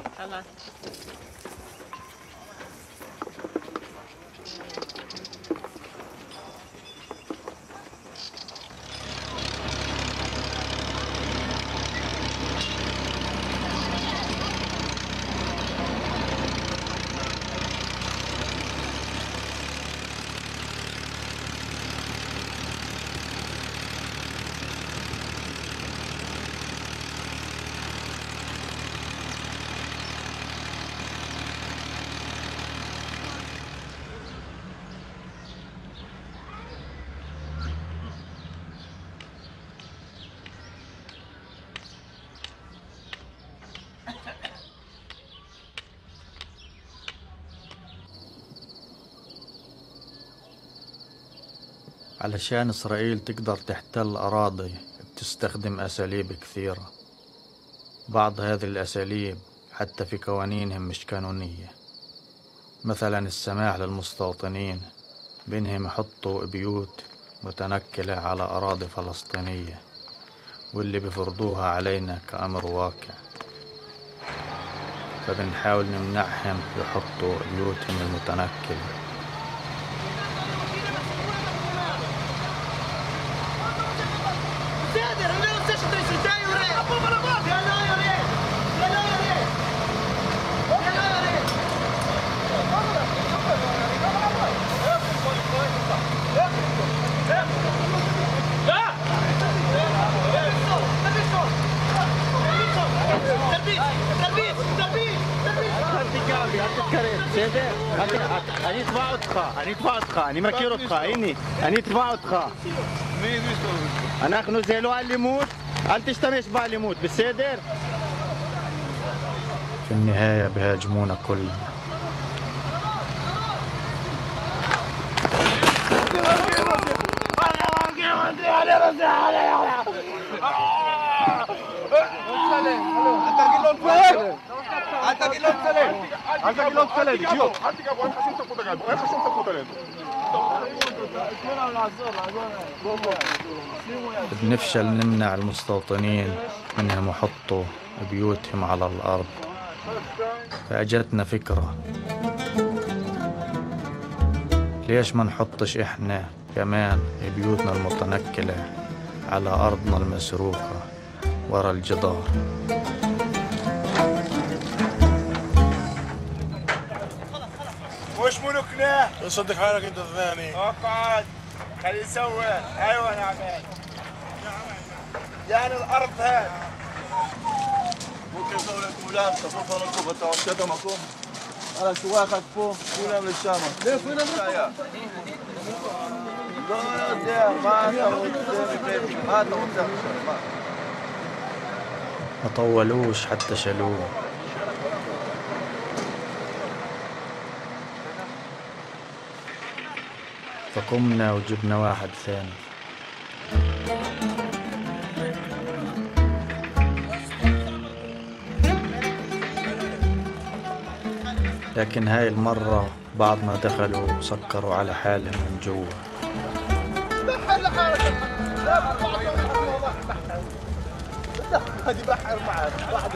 علشان إسرائيل تقدر تحتل أراضي تستخدم أساليب كثيرة. بعض هذه الأساليب حتى في قوانينهم مش قانونية. مثلا السماح للمستوطنين بأنهم يحطوا بيوت متنكلة على أراضي فلسطينية، واللي بفرضوها علينا كأمر واقع، فبنحاول نمنعهم يحطوا بيوتهم المتنكلة. אני אתבע אותך, אני מכיר אותך, הנה, אני אתבע אותך. אנחנו זה לא אלימות, אל תשתמש באלימות, בסדר? في النهاية بهاجمونا كلنا. بنفشل نمنع المستوطنين منهم يحطوا بيوتهم على الأرض، فأجتنا فكرة، ليش ما نحطش إحنا كمان بيوتنا المتنكلة على أرضنا المسروقة ورا الجدار؟ وش ملكنا؟ صدق حالك انت الثاني. اقعد خليه يسوي. ايوه يا عماد. يعني الارض هاي ممكن يسوي لكم ملامسه فوق لكم بتوشدمكم على شواخك فوق كلهم للشام. ليه فين الرأي؟ ما طولوش حتى شالوه. فقمنا وجبنا واحد ثاني. لكن هاي المرة بعد ما دخلوا وسكروا على حالهم من جوا. هذه بحر معك واحد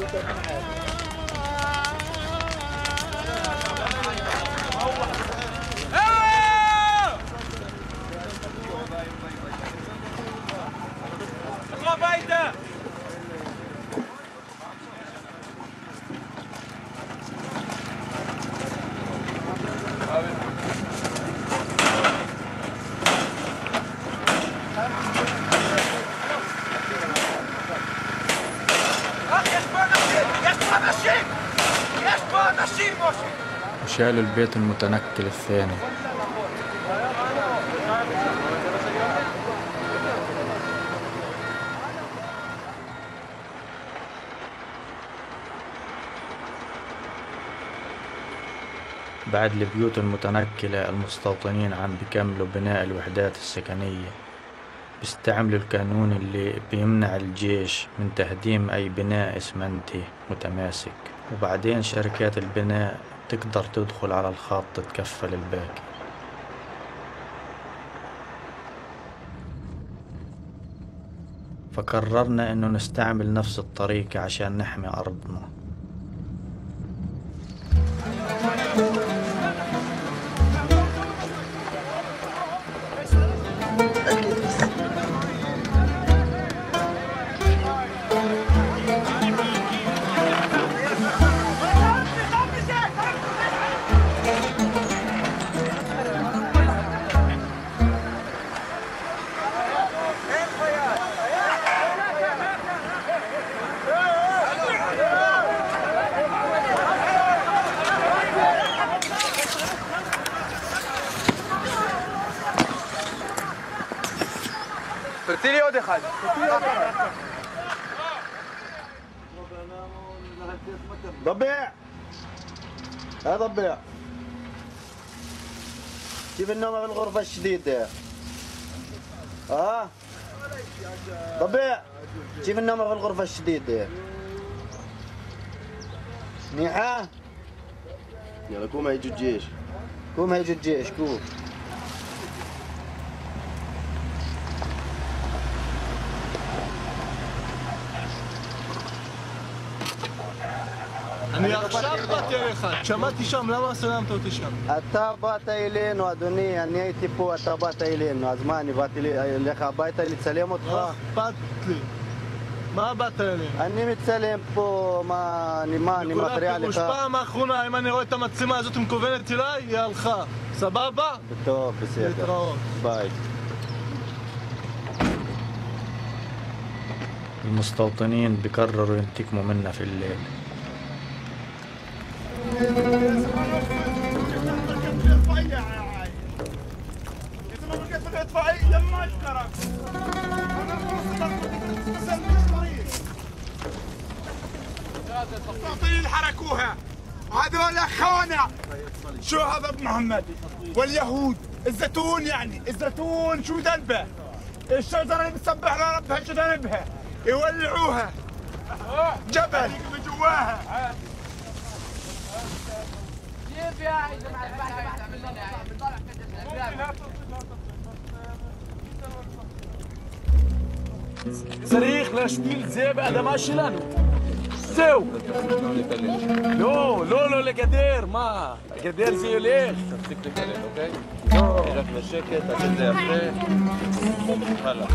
وشالوا البيت المتنكل الثاني. بعد البيوت المتنكلة المستوطنين عم بيكملوا بناء الوحدات السكنية، بيستعملوا القانون اللي بيمنع الجيش من تهديم أي بناء إسمنتي متماسك، وبعدين شركات البناء تقدر تدخل على الخط تتكفل الباقي. فقررنا إنه نستعمل نفس الطريقة عشان نحمي أرضنا. فرتيلي ودي خالد. ضبيع يا ضبيع، كيف النوم بالغرفة الشديدة؟ ربيع كيف النوم في الغرفة الشديدة؟ منيحة؟ يلا قوم هيجوا الجيش. قوم هيجوا الجيش قوم. אני עכשיו באתי אליך, שמעתי שם, למה סלמת אותי שם? אתה באת אלינו אדוני, אני הייתי פה, אתה באת אלינו, אז מה, אני באתי אליך הביתה לצלם אותך? לא אכפת לי. מה באת אלינו? אני מצלם פה, אני מפריע לך? פעם האחרונה, אם אני רואה את המצלמה הזאת מכוונת אליי, היא הלכה. סבבה? טוב, בסדר. להתראות. ביי. المستوطنين بيقرروا ينتقموا منا في الليل. المستوطنين حركوها وهذول خونة. شو هذا ابو محمد واليهود الزيتون، يعني الزيتون شو ذنبه؟ الشجرة اللي بتسبح لربها شو ذنبها؟ يولعوها جبل من جواها. صريخ لشتيل زي بقى ماشي لانو سو لو لقدير ما قدير زي ليش تمسك لي كلام اوكي؟ اجاك للشيكت اكيد زي هلا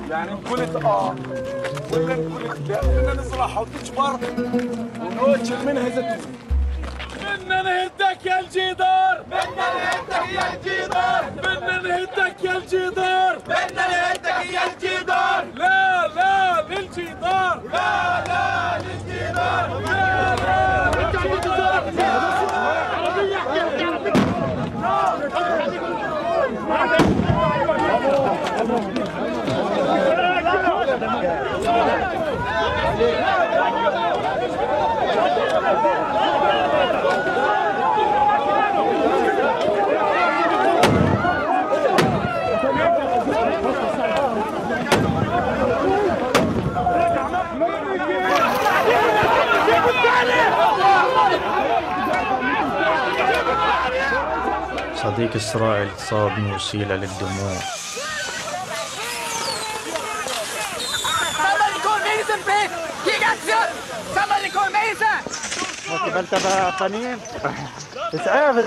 يعني قلت ولا قلت لا بدنا نصلح وتكبر ونوجه منها زيتون. بدنا نهدك يا الجدار، بدنا نهدك يا الجدار، بدنا نهدك يا الجدار، بدنا نهدك يا الجدار. لا لا للجدار، لا لا للجدار، لا لا صديق الصراع الاتصاب من وسيلة للدموع. قبلت بطنين اسعاف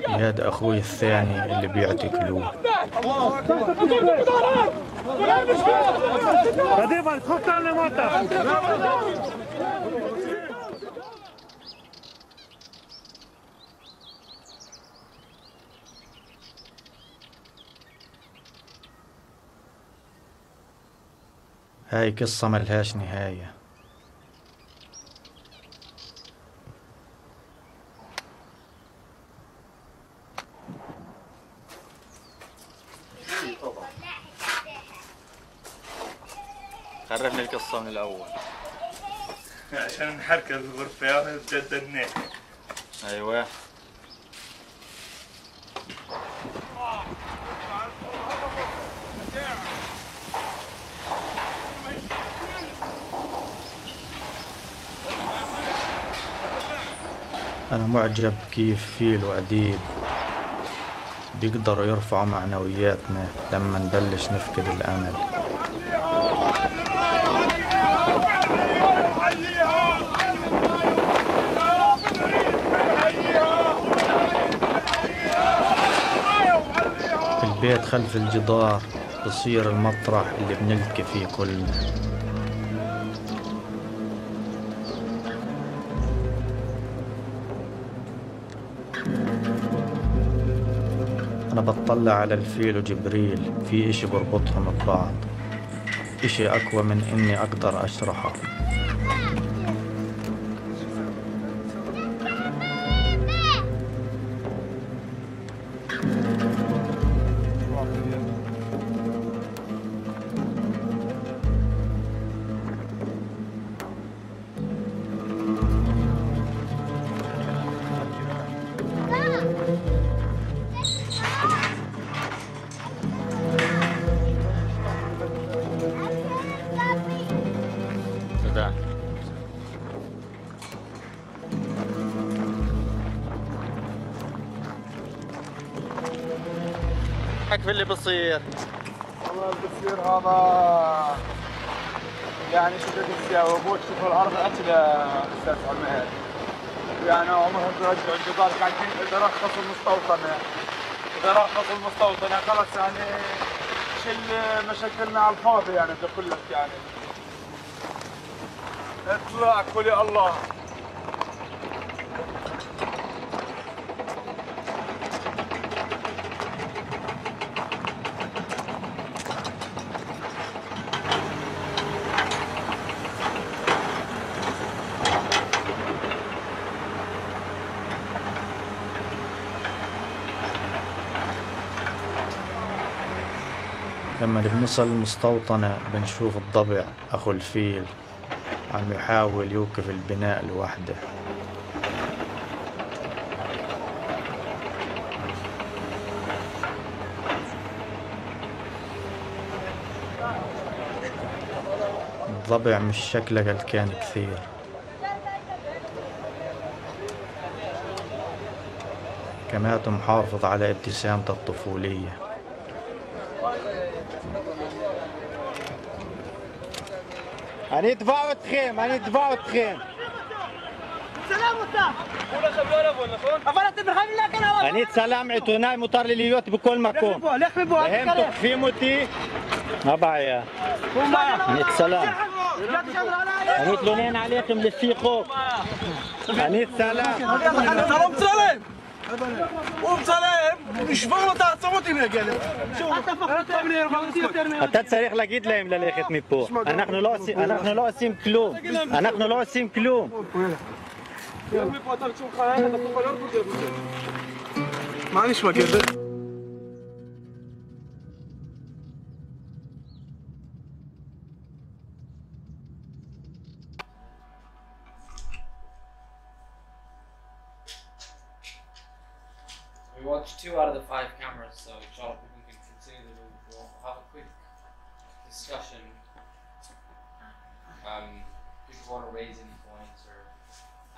ياد اخوي الثاني اللي بيعتقلوه. هاي قصة ملهاش نهاية. خرجني القصة من الأول عشان نحرك الغرفة جددناها. أيوة أنا معجب كيف فيل وأديب بيقدروا يرفعوا معنوياتنا لما نبلش نفقد الأمل. البيت خلف الجدار بصير المطرح اللي بنلتقي فيه كلنا. أنا بطلع على الفيل وجبريل في إشي بربطهم ببعض، إشي أقوى من إني أقدر أشرحه. في اللي بصير؟ والله اللي بصير هذا يعني شو بدك تساوي؟ ابوك شوف الارض اكل يا استاذ عماد. يعني عمرهم برجعوا الجزائر قاعدين اذا رخصوا المستوطنه خلص يعني شل مشاكلنا على الفاضي يعني بدي اقول لك يعني. اطلع قول يا الله. لما بنوصل المستوطنة بنشوف الضبع أخو الفيل عم يحاول يوقف البناء لوحده. الضبع مش شكله قلقان كثير. كماته محافظ على ابتسامته الطفولية. أنا دفعوا تخيم سلام وطا ولا خبيره ولا خون افرت بخلي لك انا أنا سلام عتوناي مطر لليوت بكل مكان فهمتك فهمتي ما بعيا أنا سلام أنا تلونين عليكم للسيخوك أنا سلام مش فاهم تعصبتي يا جالب شو أنت تصريخ لقيت لهم للأخت ميبو نحن لا أسيم كلوم معلش ما كده We watched 2 out of the 5 cameras, so inshallah people can continue the movie. We'll have a quick discussion. People want to raise any points or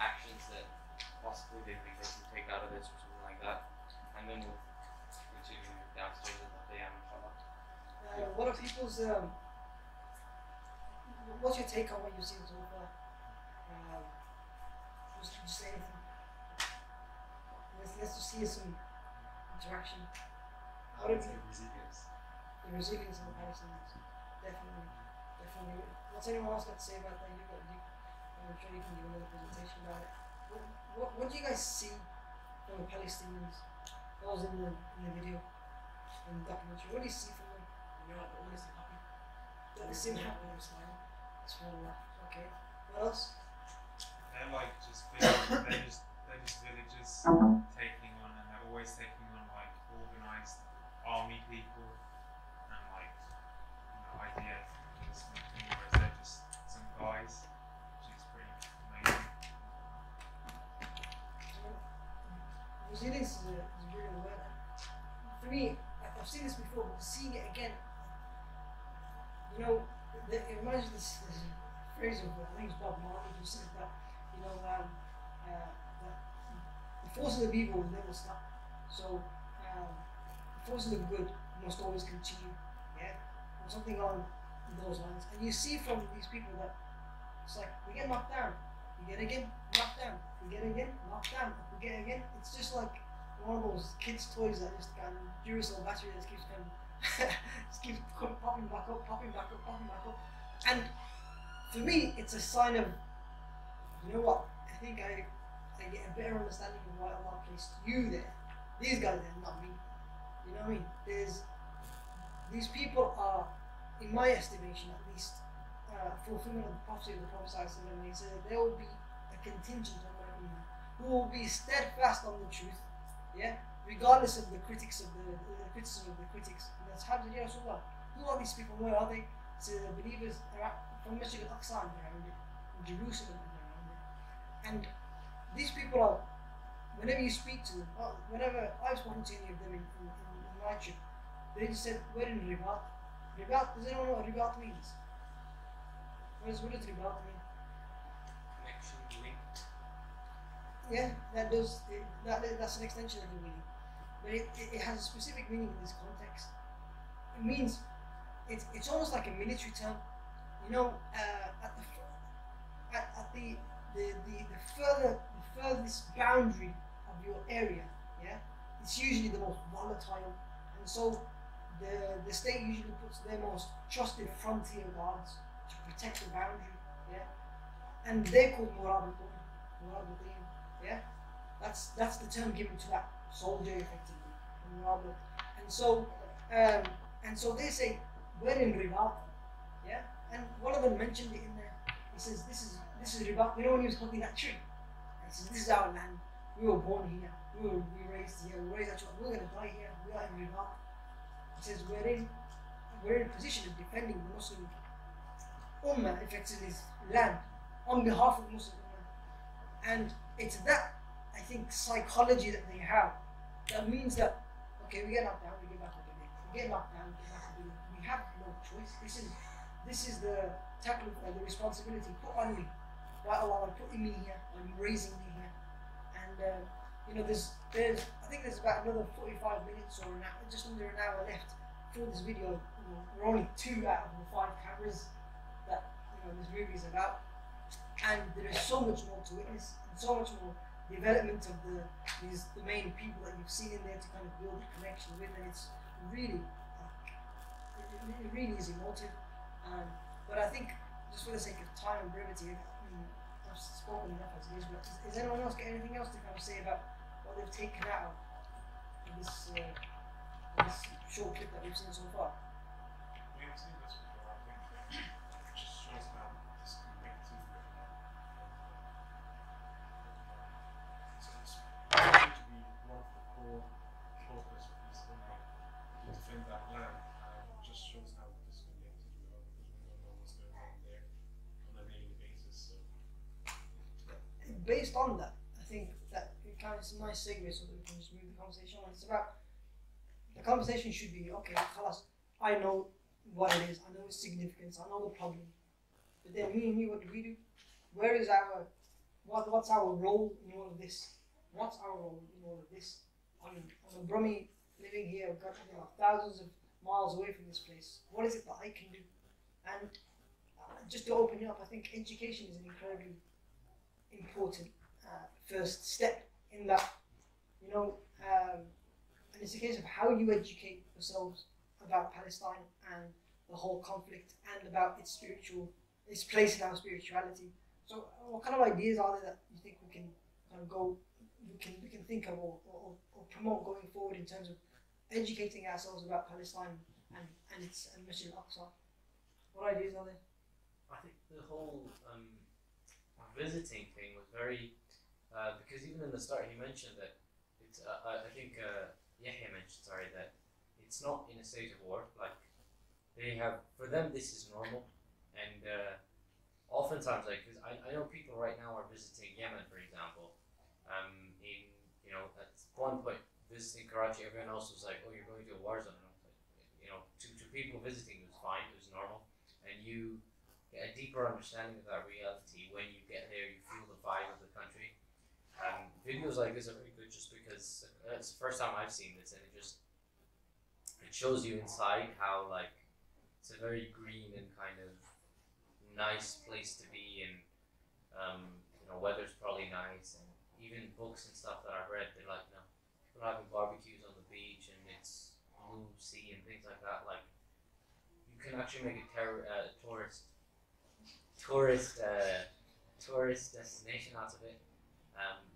actions that possibly they think they can take out of this or something like that. And then we'll continue downstairs at the Qiyam, inshallah. What are people's, what's your take on what you've seen so far? Just say anything. Let's just see some interaction. What are resilience? The resilience of the Palestinians. Definitely. What's anyone else got to say about that? I'm sure you can give another presentation about it. What do you guys see from the Palestinians? That was in the video, in the documentary. What do you see from them? They're honestly happy. They seem happy. They're smiling. Okay. What else? They're like just they're just villagers taking on, and they're always taking on like organized army people and like IDF and this kind of thing, whereas they're just some guys, which is pretty amazing. Resilience is a real word. For me, I've seen this before, but seeing it again, it reminds me this phrase of, I think it's Bob Marley who said that, the forces of evil will never stop. So the forces of good must always continue. Yeah, or something along those lines. And you see from these people that it's like we get knocked down, we get again, knocked down, we get again, knocked down, we get again. It's just like one of those kids' toys that just got Duracell battery that just keeps popping back up. And for me, it's a sign of, you know what? I think I get a better understanding of why Allah placed you there. These guys there, not me. You know what I mean? These people are, in my estimation at least, fulfillment of the prophecy of the Prophet when he said that there will be a contingent of Mu'mineen who will be steadfast on the truth, yeah, regardless of the critics of the criticism of the critics. And that's how Ya Rasulullah. Who are these people? Where are they? So the believers are from Masjid al-Aqsa and around it, in Jerusalem and around it. And these people are, whenever you speak to them, whenever I've spoken to any of them in my trip, they just said, we're in Ribat. Ribat, does anyone know what Ribat means? What does Ribat mean? Connection, link. Yeah, that's an extension of the meaning. but it has a specific meaning in this context. It means it's almost like a military term. You know, at the furthest boundary of your area, yeah, it's usually the most volatile, and so the state usually puts their most trusted frontier guards to protect the boundary, yeah, and they're called murabitun, yeah. That's the term given to that soldier effectively, and so they say we're in ribat, yeah, and one of them mentioned it in there. He says this is ribat. You know when he was hugging that tree, and he says this is our land. We were born here. We raised here. We raised our children. We're gonna die here. We are in ribat. He says we're in a position of defending the Muslim Ummah, effectively his land, on behalf of the Muslim Ummah, and it's that, I think, psychology that they have that means that okay, we get knocked down, we get back up again. We get knocked down, we get back up again. We have no choice. This is the tackle, the responsibility put on me by Allah, putting me here, and raising me here. And you know, there's I think there's about another 45 minutes or just under an hour left for this video. You know, we're only 2 out of the 5 cameras that this movie is about, and there is so much more to witness and so much more development of the main people that you've seen in there to kind of build a connection with, and it's really it really is emotive. But I think just for the sake of time and brevity, I've spoken enough as it is. But is anyone else got anything else to kind of say about what they've taken out of this short clip that we've seen so far? We have seen this before. I think it just shows how disconnected it's going to be one of the core focus of this movement to defend that land. It just shows how disconnected we are because we don't know what's going on there on a daily basis. So, based on that, I think that it kind of is a nice segue so that we can just move the conversation on. It's about the conversation should be okay. Tell us. I know what it is. I know its significance. I know the problem. But then me and you, what do we do? Where is our what's our role in all of this? What's our role in all of this? I'm a Brummy living here. I've got thousands of miles away from this place. What is it that I can do? And just to open it up, I think education is an incredibly important first step in that. And it's a case of how you educate yourselves about Palestine and the whole conflict and about its place in our spirituality. So what kind of ideas are there that you think we can kind of we can think of or promote going forward in terms of educating ourselves about Palestine and Masjid al-Aqsa? What ideas are there? I think the whole visiting thing was very because even in the start he mentioned that it's I think Yahya mentioned that it's not in a state of war. Like for them this is normal, and oftentimes because I know people right now are visiting Yemen, for example. At one point visiting Karachi, everyone else was like, oh, you're going to a war zone. To people visiting it was fine, it was normal, and you get a deeper understanding of that reality when you get there. You feel the vibe of the country. Videos like this are very good just because it's the first time I've seen this, and it shows you inside how it's a very green and kind of nice place to be, and weather's probably nice, and even books and stuff that I've read, they're like, people are having barbecues on the beach and it's blue sea and things like that. Like, you can actually make a tourist destination out of it.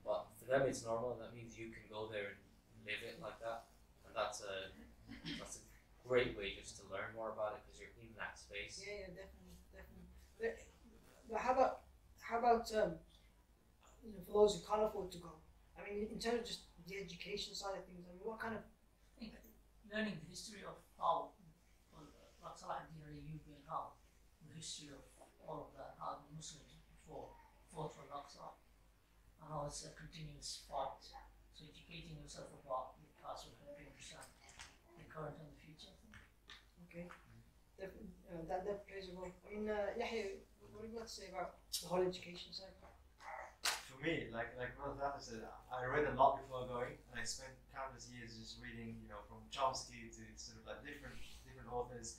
But for them it's normal, and that means you can go there and live it like that, and that's a great way just to learn more about it because you're in that space. Yeah, definitely. But how about for those who can't afford to go? I mean, in terms of just the education side of things, I mean, what kind of learning the history of how Salah ad-Din al-Ayyubi and how the history of all of that, how the Muslims fought for Al-Aqsa, and how it's a continuous fight. So educating yourself about the past will help you understand the current and the future. Okay, that plays a role. I mean, Yahya, what do you got to say about the whole education side? For for me, like Brother Abdullah said, I read a lot before going, and I spent countless years just reading, from Chomsky to sort of like different authors,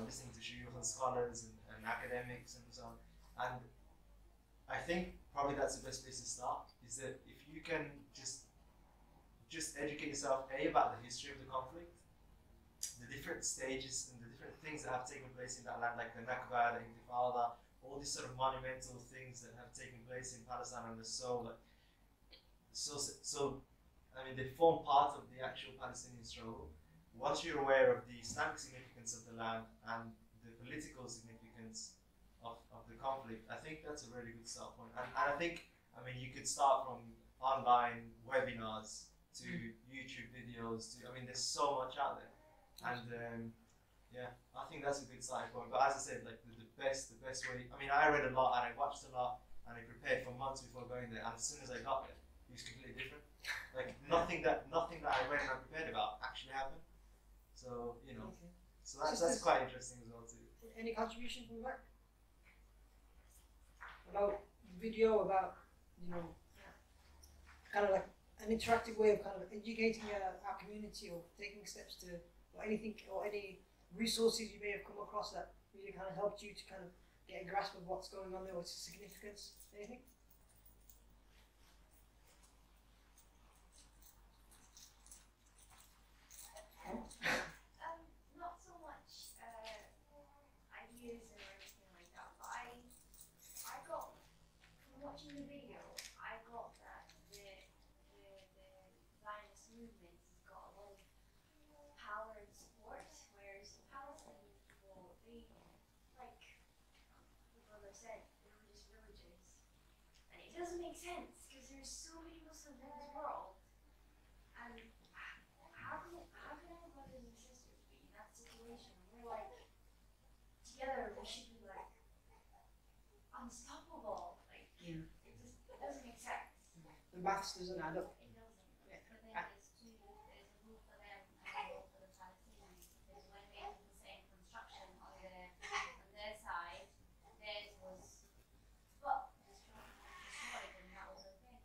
listening to shuyukh and scholars and academics and so on. And I think probably that's the best place to start, is that if you can just educate yourself, about the history of the conflict, the different stages and the different things that have taken place in that land, like the Nakba, the Intifada, all these sort of monumental things that have taken place in Palestine, and they're so I mean, they form part of the actual Palestinian struggle. Once you're aware of the Islamic significance of the land and the political significance of the conflict, I think that's a really good start point. And I think, you could start from online webinars to YouTube videos to, there's so much out there. And yeah, I think that's a good starting point. But as I said, like the best way, I read a lot and I watched a lot and I prepared for months before going there, and as soon as I got there, it was completely different. Like nothing that I read and I prepared about actually happened. So, so that's quite interesting as well too. Any contribution from that? About video, about, kind of like an interactive way of kind of educating our community, or taking steps to, or anything, or any resources you may have come across that really kind of helped you to kind of get a grasp of what's going on there, what's the significance, anything? Not so much ideas or anything like that, but I got, from watching the video, I got that the Zionist movement has got a lot of power and support, whereas the Palestinian people, they, like the brother said, they were just villagers. And it doesn't make sense, because there's so many Muslims in this world, and how can our brothers and sisters be in that situation? We're like, together we should be like unstoppable. Like, it doesn't make sense. The maths doesn't add up. It doesn't. But then there's a rule for them and a rule for the Palestinians. Because when they did the same construction on their side, theirs was destroyed, and that was okay.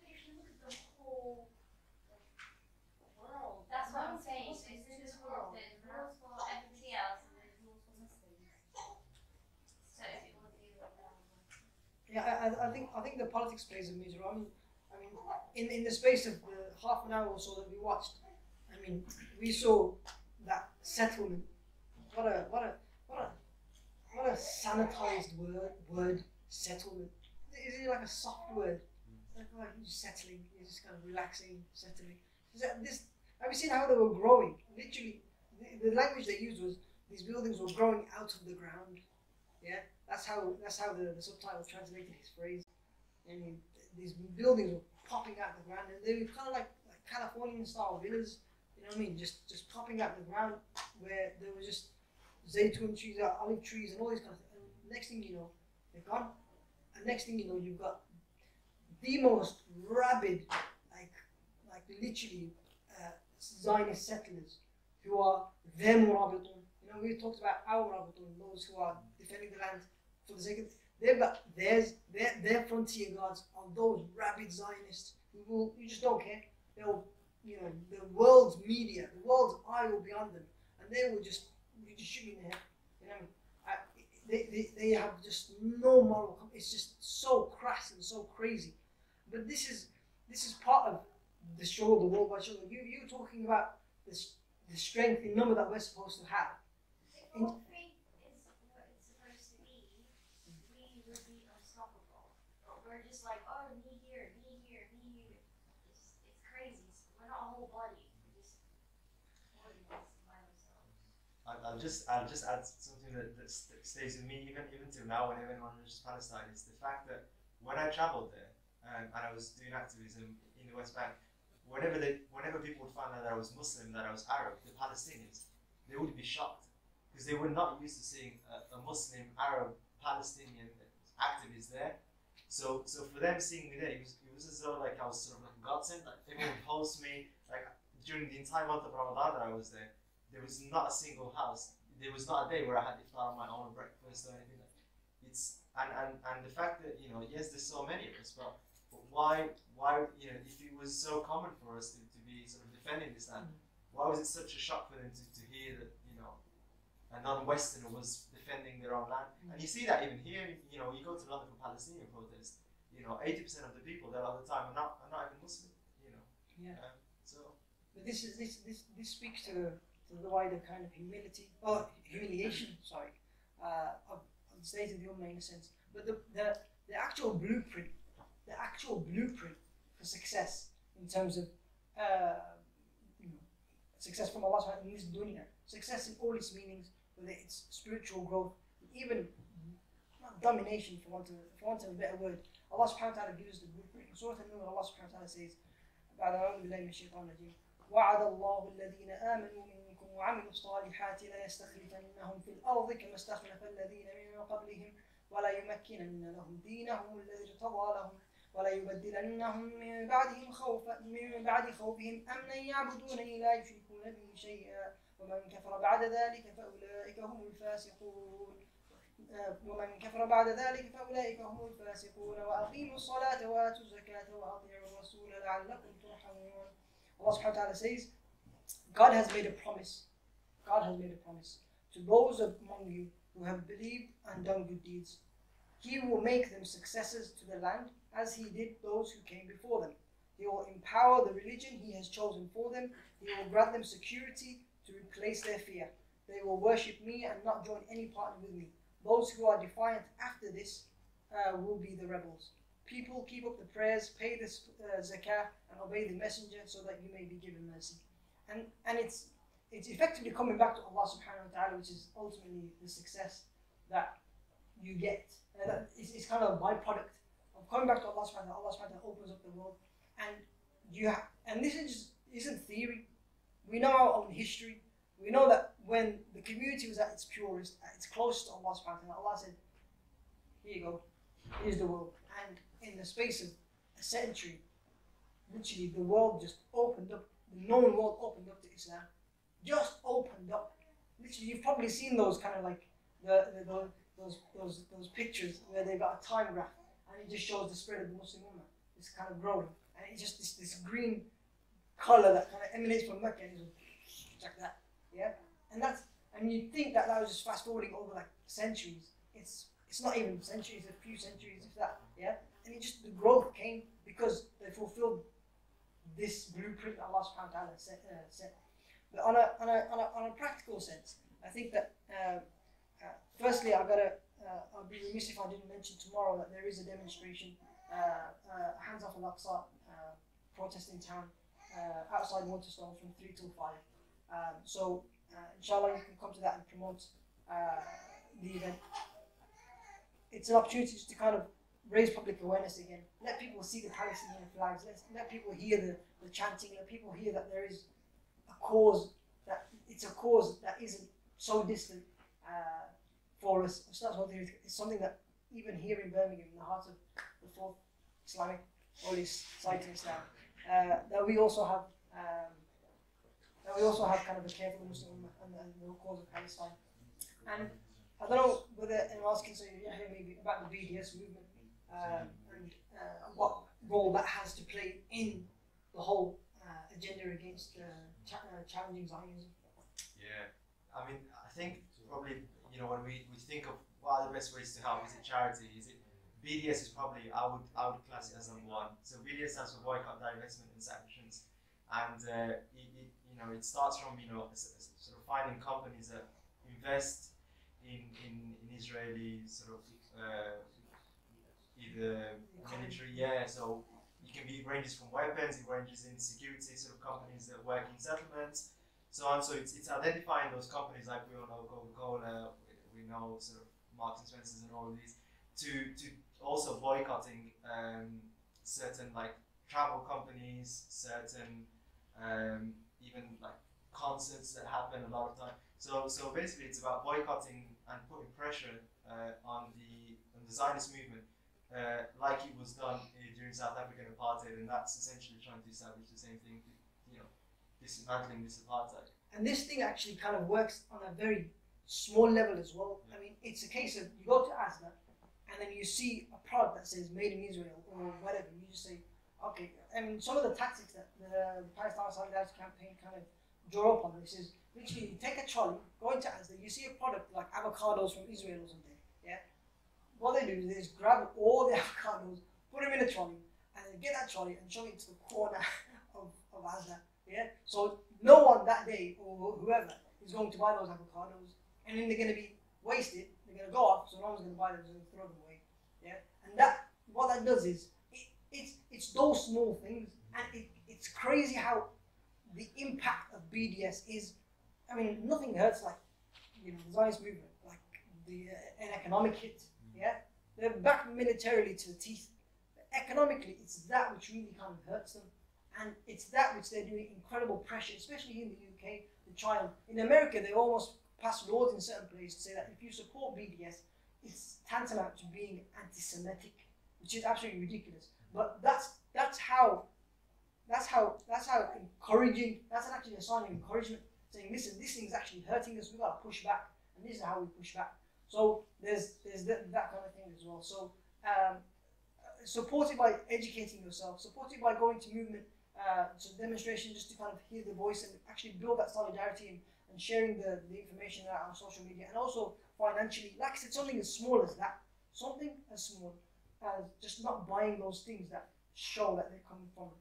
But if you look at the whole world, that's what I'm saying. There's this world, there's rules for everybody else, and there's rules for Muslims. So if it would be like that. Yeah, I think the politics plays a major role. In the space of the half an hour or so that we watched, we saw that settlement. What a sanitized word settlement. Is it like a soft word? Like you're just settling, you're just kind of relaxing, settling. Have you seen how they were growing? Literally, the language they used was these buildings were growing out of the ground. Yeah, that's how the subtitle translated his phrase. These buildings were popping out of the ground, and they were kind of like Californian style villas. You know what I mean? Just popping out of the ground, where there were just zaytun trees, olive trees, and all these kind of things. And next thing you know, they're gone. And next thing you know, you've got the most rabid, like literally Zionist settlers who are their murabitun. We talked about our murabitun, those who are defending the land for the sake of. They've got their frontier guards are those rabid Zionists who you just don't care. They'll, the world's media, the world's eye will be on them, and they will just shoot you in the head. They have just no moral. It's just so crass and so crazy. But this is part of the struggle, the worldwide struggle. You're talking about the strength in number that we're supposed to have. We're just like, oh, knee here, knee here, knee here. It's crazy. We're not a whole body. We're just organized by ourselves. I'll just add something that stays with me even till now whenever anyone mentions Palestine, is the fact that when I travelled there and I was doing activism in the West Bank, whenever people would find out that I was Muslim, that I was Arab, the Palestinians, they would be shocked, because they were not used to seeing a Muslim, Arab, Palestinian activist there. So for them seeing me there, it was as though like I was sort of like a godsend. Like everyone would host me. Like during the entire month of Ramadan that I was there was not a single house. There was not a day where I had iftar on my own, breakfast or anything. And the fact that yes, there's so many of us, but But why, you know, if it was so common for us to be sort of defending this land, why was it such a shock for them to hear that, you know, a non-Westerner was defending their own land? And you see that even here, you know, you go to London for Palestinian protest, you know, 80% of the people there all the time are not even Muslim, you know. Yeah. So. But this speaks to the wider kind of humility or humiliation, sorry, of the state of the Ummah in a sense. But the actual blueprint for success in terms of you know, success from Allah subhanahu wa ta'ala in this dunya, success in all its meanings, whether it's spiritual growth, even not domination, for want of a better word. Allah subhanahu wa ta'ala gives us the blueprint. In Surah An-Nur, Allah subhanahu wa ta'ala says, وعد الله الذين آمنوا منكم وعملوا الصالحات ليستخلفنهم في الأرض كما استخلف الذين من قبلهم ولا يمكنن لهم دينهم الذي ارتضى لهم ولا يبدلنهم من بعد خوفهم أمنا يعبدونني لا يشركون به شيئا ومن كفر بعد ذلك فأولئك هم الفاسقون وأقيموا الصلاة وآتوا الزكاة وأطيعوا الرسول لعلكم ترحمون. Allah subhanahu wa ta'ala says, God has made a promise to those among you who have believed and done good deeds. He will make them successors to the land as he did those who came before them. He will empower the religion he has chosen for them. He will grant them security to replace their fear. They will worship me and not join any partner with me. Those who are defiant after this will be the rebels. People, keep up the prayers, pay the zakah, and obey the messenger so that you may be given mercy. And it's effectively coming back to Allah subhanahu wa ta'ala, which is ultimately the success that you get. It's kind of a byproduct of coming back to Allah subhanahu wa ta'ala. Allah subhanahu wa ta'ala opens up the world, and this isn't theory. We know our own history. We know that when the community was at its purest, at its closest to Allah subhanahu wa ta'ala, Allah said, here you go, here's the world. And in the space of a century, literally the world just opened up, the known world opened up to Islam. Just opened up. Literally, you've probably seen those kind of like those pictures where they've got a time graph and it just shows the spread of the Muslim Ummah. It's kind of growing. And it's just this green colour that kind of emanates from Mecca and it's like that. Yeah? And you'd think that was just fast forwarding over like centuries. It's not even centuries, a few centuries, if that, yeah? And the growth came because they fulfilled this blueprint that Allah subhanahu wa ta'ala set. But on a practical sense, I think that, firstly, I'll be remiss if I didn't mention tomorrow that there is a demonstration, Hands Off Al-Aqsa protest in town, outside Waterstone from 3 till 5. So, inshallah, you can come to that and promote the event. It's an opportunity just to kind of raise public awareness again. Let people see the Palestinian flags. Let people hear the chanting. Let people hear that there is a cause that isn't so distant for us. It's not something. It's something that even here in Birmingham, in the heart of the fourth Islamic holiest site in Islam, that we also have kind of a care for the Muslim and the cause of Palestine. And I don't know whether anyone else can say Yahya maybe about the BDS movement and what role that has to play in the whole agenda against challenging Zionism. Yeah, I mean, I think probably, you know, when we think of what are the best ways to help, is it charity? Is it BDS? Is probably I would class it as number one. So BDS stands for boycott, divestment, and sanctions, and it starts from sort of finding companies that invest in Israeli sort of either military, so it can be ranges from weapons, it ranges in security sort of companies that work in settlements, so on. So it's identifying those companies, like we all know Coca-Cola, we know sort of Marks and Spencer's and all of these, to also boycotting certain like travel companies, certain even like concerts that happen a lot of time. So basically, it's about boycotting and putting pressure on the Zionist movement, like it was done during South African apartheid, and that's essentially trying to establish the same thing, dismantling this apartheid. And this thing actually kind of works on a very small level as well. Yeah. I mean, it's a case of you go to Asda, and then you see a product that says made in Israel or whatever, you just say, okay. I mean, some of the tactics that the Palestine Solidarity Campaign kind of draw up on this is literally you take a trolley, go into Asda, you see a product like avocados from Israel or something, yeah? What they do is they just grab all the avocados, put them in a trolley, and then get that trolley and shove it to the corner of Asda, yeah? So no one that day or whoever is going to buy those avocados, and then they're going to be wasted, they're going to go off, so no one's going to buy them, so they're going to throw them away, yeah? And that, what that does is, it's those small things, and it's crazy how the impact of BDS is. I mean, nothing hurts like, you know, the Zionist movement, like an economic hit. Yeah, they're backed militarily to the teeth. But economically, it's that which really kind of hurts them, and it's that which they're doing incredible pressure, especially in the UK. To try and in America, they almost pass laws in certain places to say that if you support BDS, it's tantamount to being anti-Semitic, which is absolutely ridiculous. But that's how encouraging. That's actually a sign of encouragement, saying, listen, this thing's actually hurting us. We gotta push back, and this is how we push back. So there's that kind of thing as well. So supported by educating yourself, supported by going to movement, to demonstration, just to kind of hear the voice and actually build that solidarity and sharing the information out on social media, and also financially, like I said, something as small as that, something as small as just not buying those things that show that they're coming from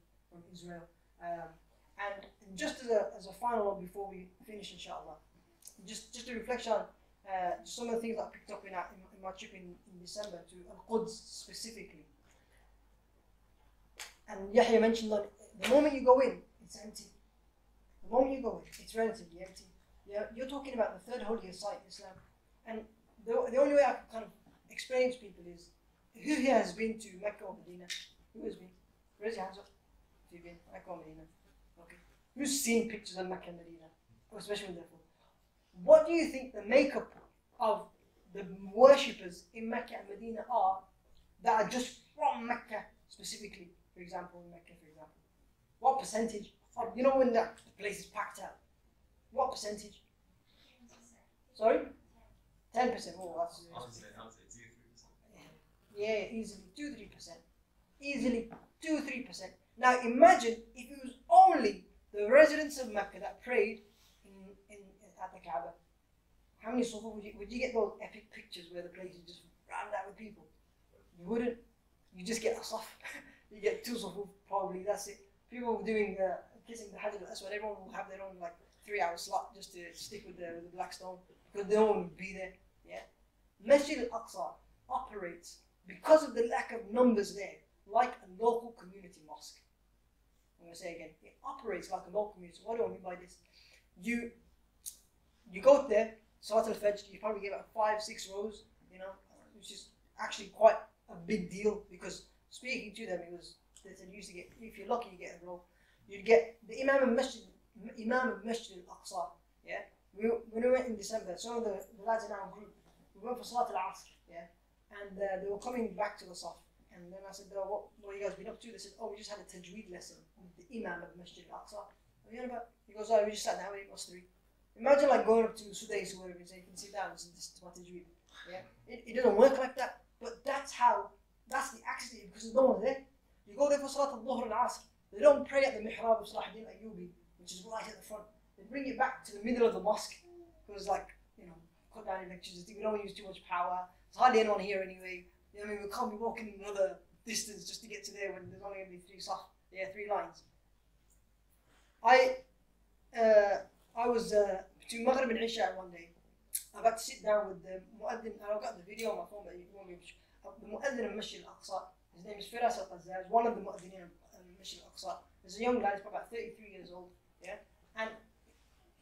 Israel. And just as a final one before we finish, inshallah, just a reflection on some of the things that I picked up in my trip in December to Al-Quds specifically. And Yahya mentioned that the moment you go in, it's empty. The moment you go in, it's relatively empty. Yeah, you're talking about the third holiest site in Islam. And the only way I can kind of explain it to people is, who here has been to Mecca or Medina? Who has been? Raise your hands up. If you've been Mecca or Medina. Okay. Who's seen pictures of Mecca and Medina? Especially when they're full. What do you think the makeup of the worshippers in Mecca and Medina are that are just from Mecca specifically? For example, in Mecca, for example. What percentage of, you know, when the place is packed out? What percentage? 10%. Sorry? 10%. Oh, that's... I would say 2-3%. Yeah, easily 2-3%. Easily 2-3%. Now imagine if it was only the residents of Mecca that prayed at the Kaaba. How many sufuf would you get those epic pictures where the place is just rammed out with people? You wouldn't. You just get a saf. You get 2 sufuf probably. That's it. People doing kissing the Hajar al-Aswad. Everyone will have their own like 3-hour slot just to stick with the black stone because no one would be there. Yeah. Masjid al-Aqsa operates because of the lack of numbers there like a local community mosque. I'm going to say again, it operates like a local community. What do I mean by this? You go there, Salat al-Fajr, you probably get about 5-6 rows, you know, which is actually quite a big deal because speaking to them, they said you used to get, if you're lucky, you get a row. You'd get the Imam of Masjid al-Aqsa, yeah? When we went in December, some of the lads in our group, we went for Salat al-Asr, yeah? And they were coming back to the Saf. And then I said, what have you guys been up to? They said, we just had a tajweed lesson with the Imam of Masjid al-Aqsa. What are you about? He goes, we just sat down, it was 3. Imagine like going up to Sudais or whatever and saying, you can sit down and listen to my tajweed. Yeah? It doesn't work like that. But that's the access because no one's there. You go there for Salat al-Dhuhr and Asr. They don't pray at the mihrab of Salahuddin Ayyubi, which is right at the front. They bring it back to the middle of the mosque. Because like, you know, cut down electricity, we don't use too much power. There's hardly anyone here anyway. You know what I mean? We can't be walking another distance just to get to there when there's only going to be 3 lines. I was between Maghrib and Isha one day. I got to sit down with the Mu'adhin, and I've got the video on my phone, but you won't be able to. The Mu'adhin of Masjid al-Aqsa, his name is Firas al-Qazzaz, one of the Mu'adhin of Masjid al-Aqsa. He's a young lad, he's probably about 33 years old, yeah? And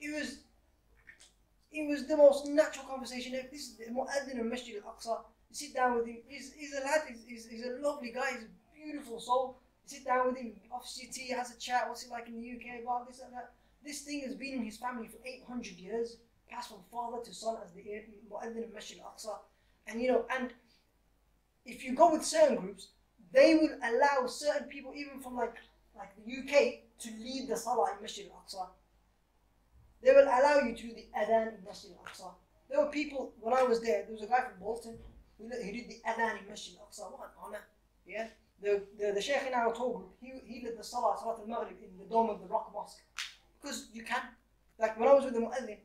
it was the most natural conversation. This is the Mu'adhin of Masjid al-Aqsa. You sit down with him, he's a lad, he's a lovely guy, he's a beautiful soul. You sit down with him, offers you tea, has a chat, what's it like in the UK, about this and that. This thing has been in his family for 800 years, passed from father to son as the Mu'adhin of Masjid al-Aqsa. And you know, and if you go with certain groups, they will allow certain people, even from like the UK, to lead the Salah in Masjid al-Aqsa. They will allow you to do the Adhan in Masjid al-Aqsa. There were people, when I was there was a guy from Bolton, who did the adhan in Masjid al-Aqsa. What an honor. Yeah? The Shaykh in our tour group, he led the Salat al-Maghrib in the dome of the Rock Mosque. Because you can. Like when I was with the Mu'adhin,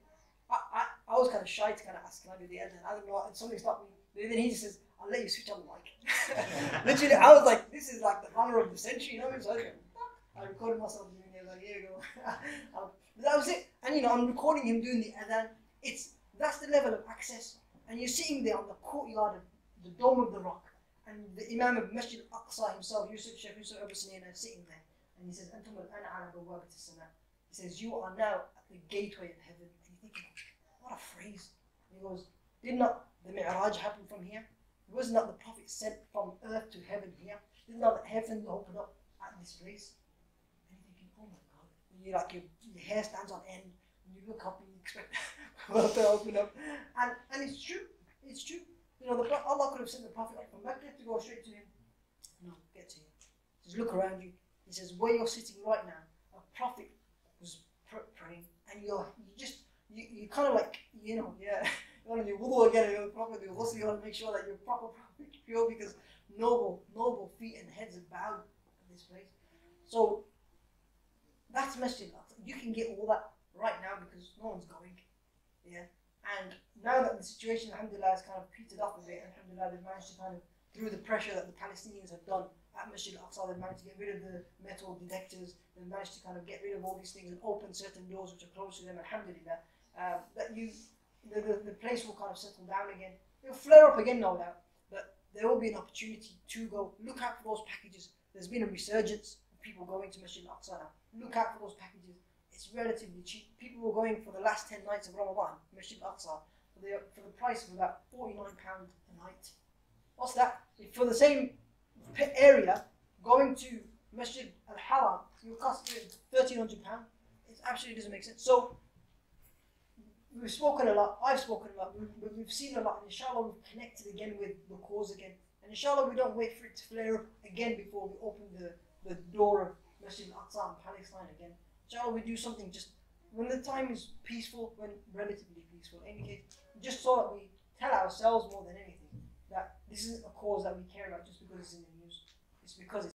I was kind of shy to kind of ask, can I do the adhan? I don't know, and somebody stopped me. And then he just says, I'll let you switch on the mic. Literally, I was like, this is like the honor of the century, you know what I mean? So I recorded myself doing it, like, here you go. That was it. And you know, I'm recording him doing the adhan. That's the level of access. And you're sitting there on the courtyard of the Dome of the Rock. And the Imam of Masjid al-Aqsa himself, Sheikh Yusuf Abu Sinina, is sitting there. And he says, Antum al-ana ala bawabati as-sama. He says, you are now at the gateway of heaven. And you're thinking, what a phrase. And he goes, did not the Mi'raj happen from here? Was not the Prophet sent from earth to heaven here? Did not the heaven open up at this place? And you're thinking, oh my God. And you're like, your hair stands on end. And you look up and you expect the world to open up. And it's true. It's true. You know, Allah could have sent the Prophet up from Mecca to go straight to him. No, get to him. He says, look around you. He says, where you're sitting right now, a Prophet was praying. And you kind of like, you know, yeah. You want to do wudu again, you want to make sure that you're proper pure, because noble feet and heads are bowed in this place. So that's Masjid al-Aqsa. You can get all that right now because no one's going. Yeah. And now that the situation, alhamdulillah, has kind of petered up a bit, alhamdulillah, they've managed to kind of, through the pressure that the Palestinians have done at Masjid al-Aqsa, they've managed to get rid of the metal detectors, they've managed to kind of get rid of all these things and open certain doors which are closed to them, alhamdulillah. The place will kind of settle down again. It'll flare up again, no doubt, but there will be an opportunity to go. Look out for those packages. There's been a resurgence of people going to Masjid al-Aqsa now. Look out for those packages. It's relatively cheap. People were going for the last 10 nights of Ramadan, Masjid al-Aqsa, for the price of about £49 a night. What's that? If for the same area, going to Masjid al-Haram, you'll cost you £1,300. It absolutely doesn't make sense. So, we've spoken a lot, I've spoken a lot, we've seen a lot, and inshallah we've connected again with the cause again. And inshallah we don't wait for it to flare up again before we open the door of Masjid al-Aqsa in Palestine again. Inshallah we do something just when the time is peaceful, when relatively peaceful, in any case, just so that we tell ourselves more than anything that this is a cause that we care about just because it's in the news. It's because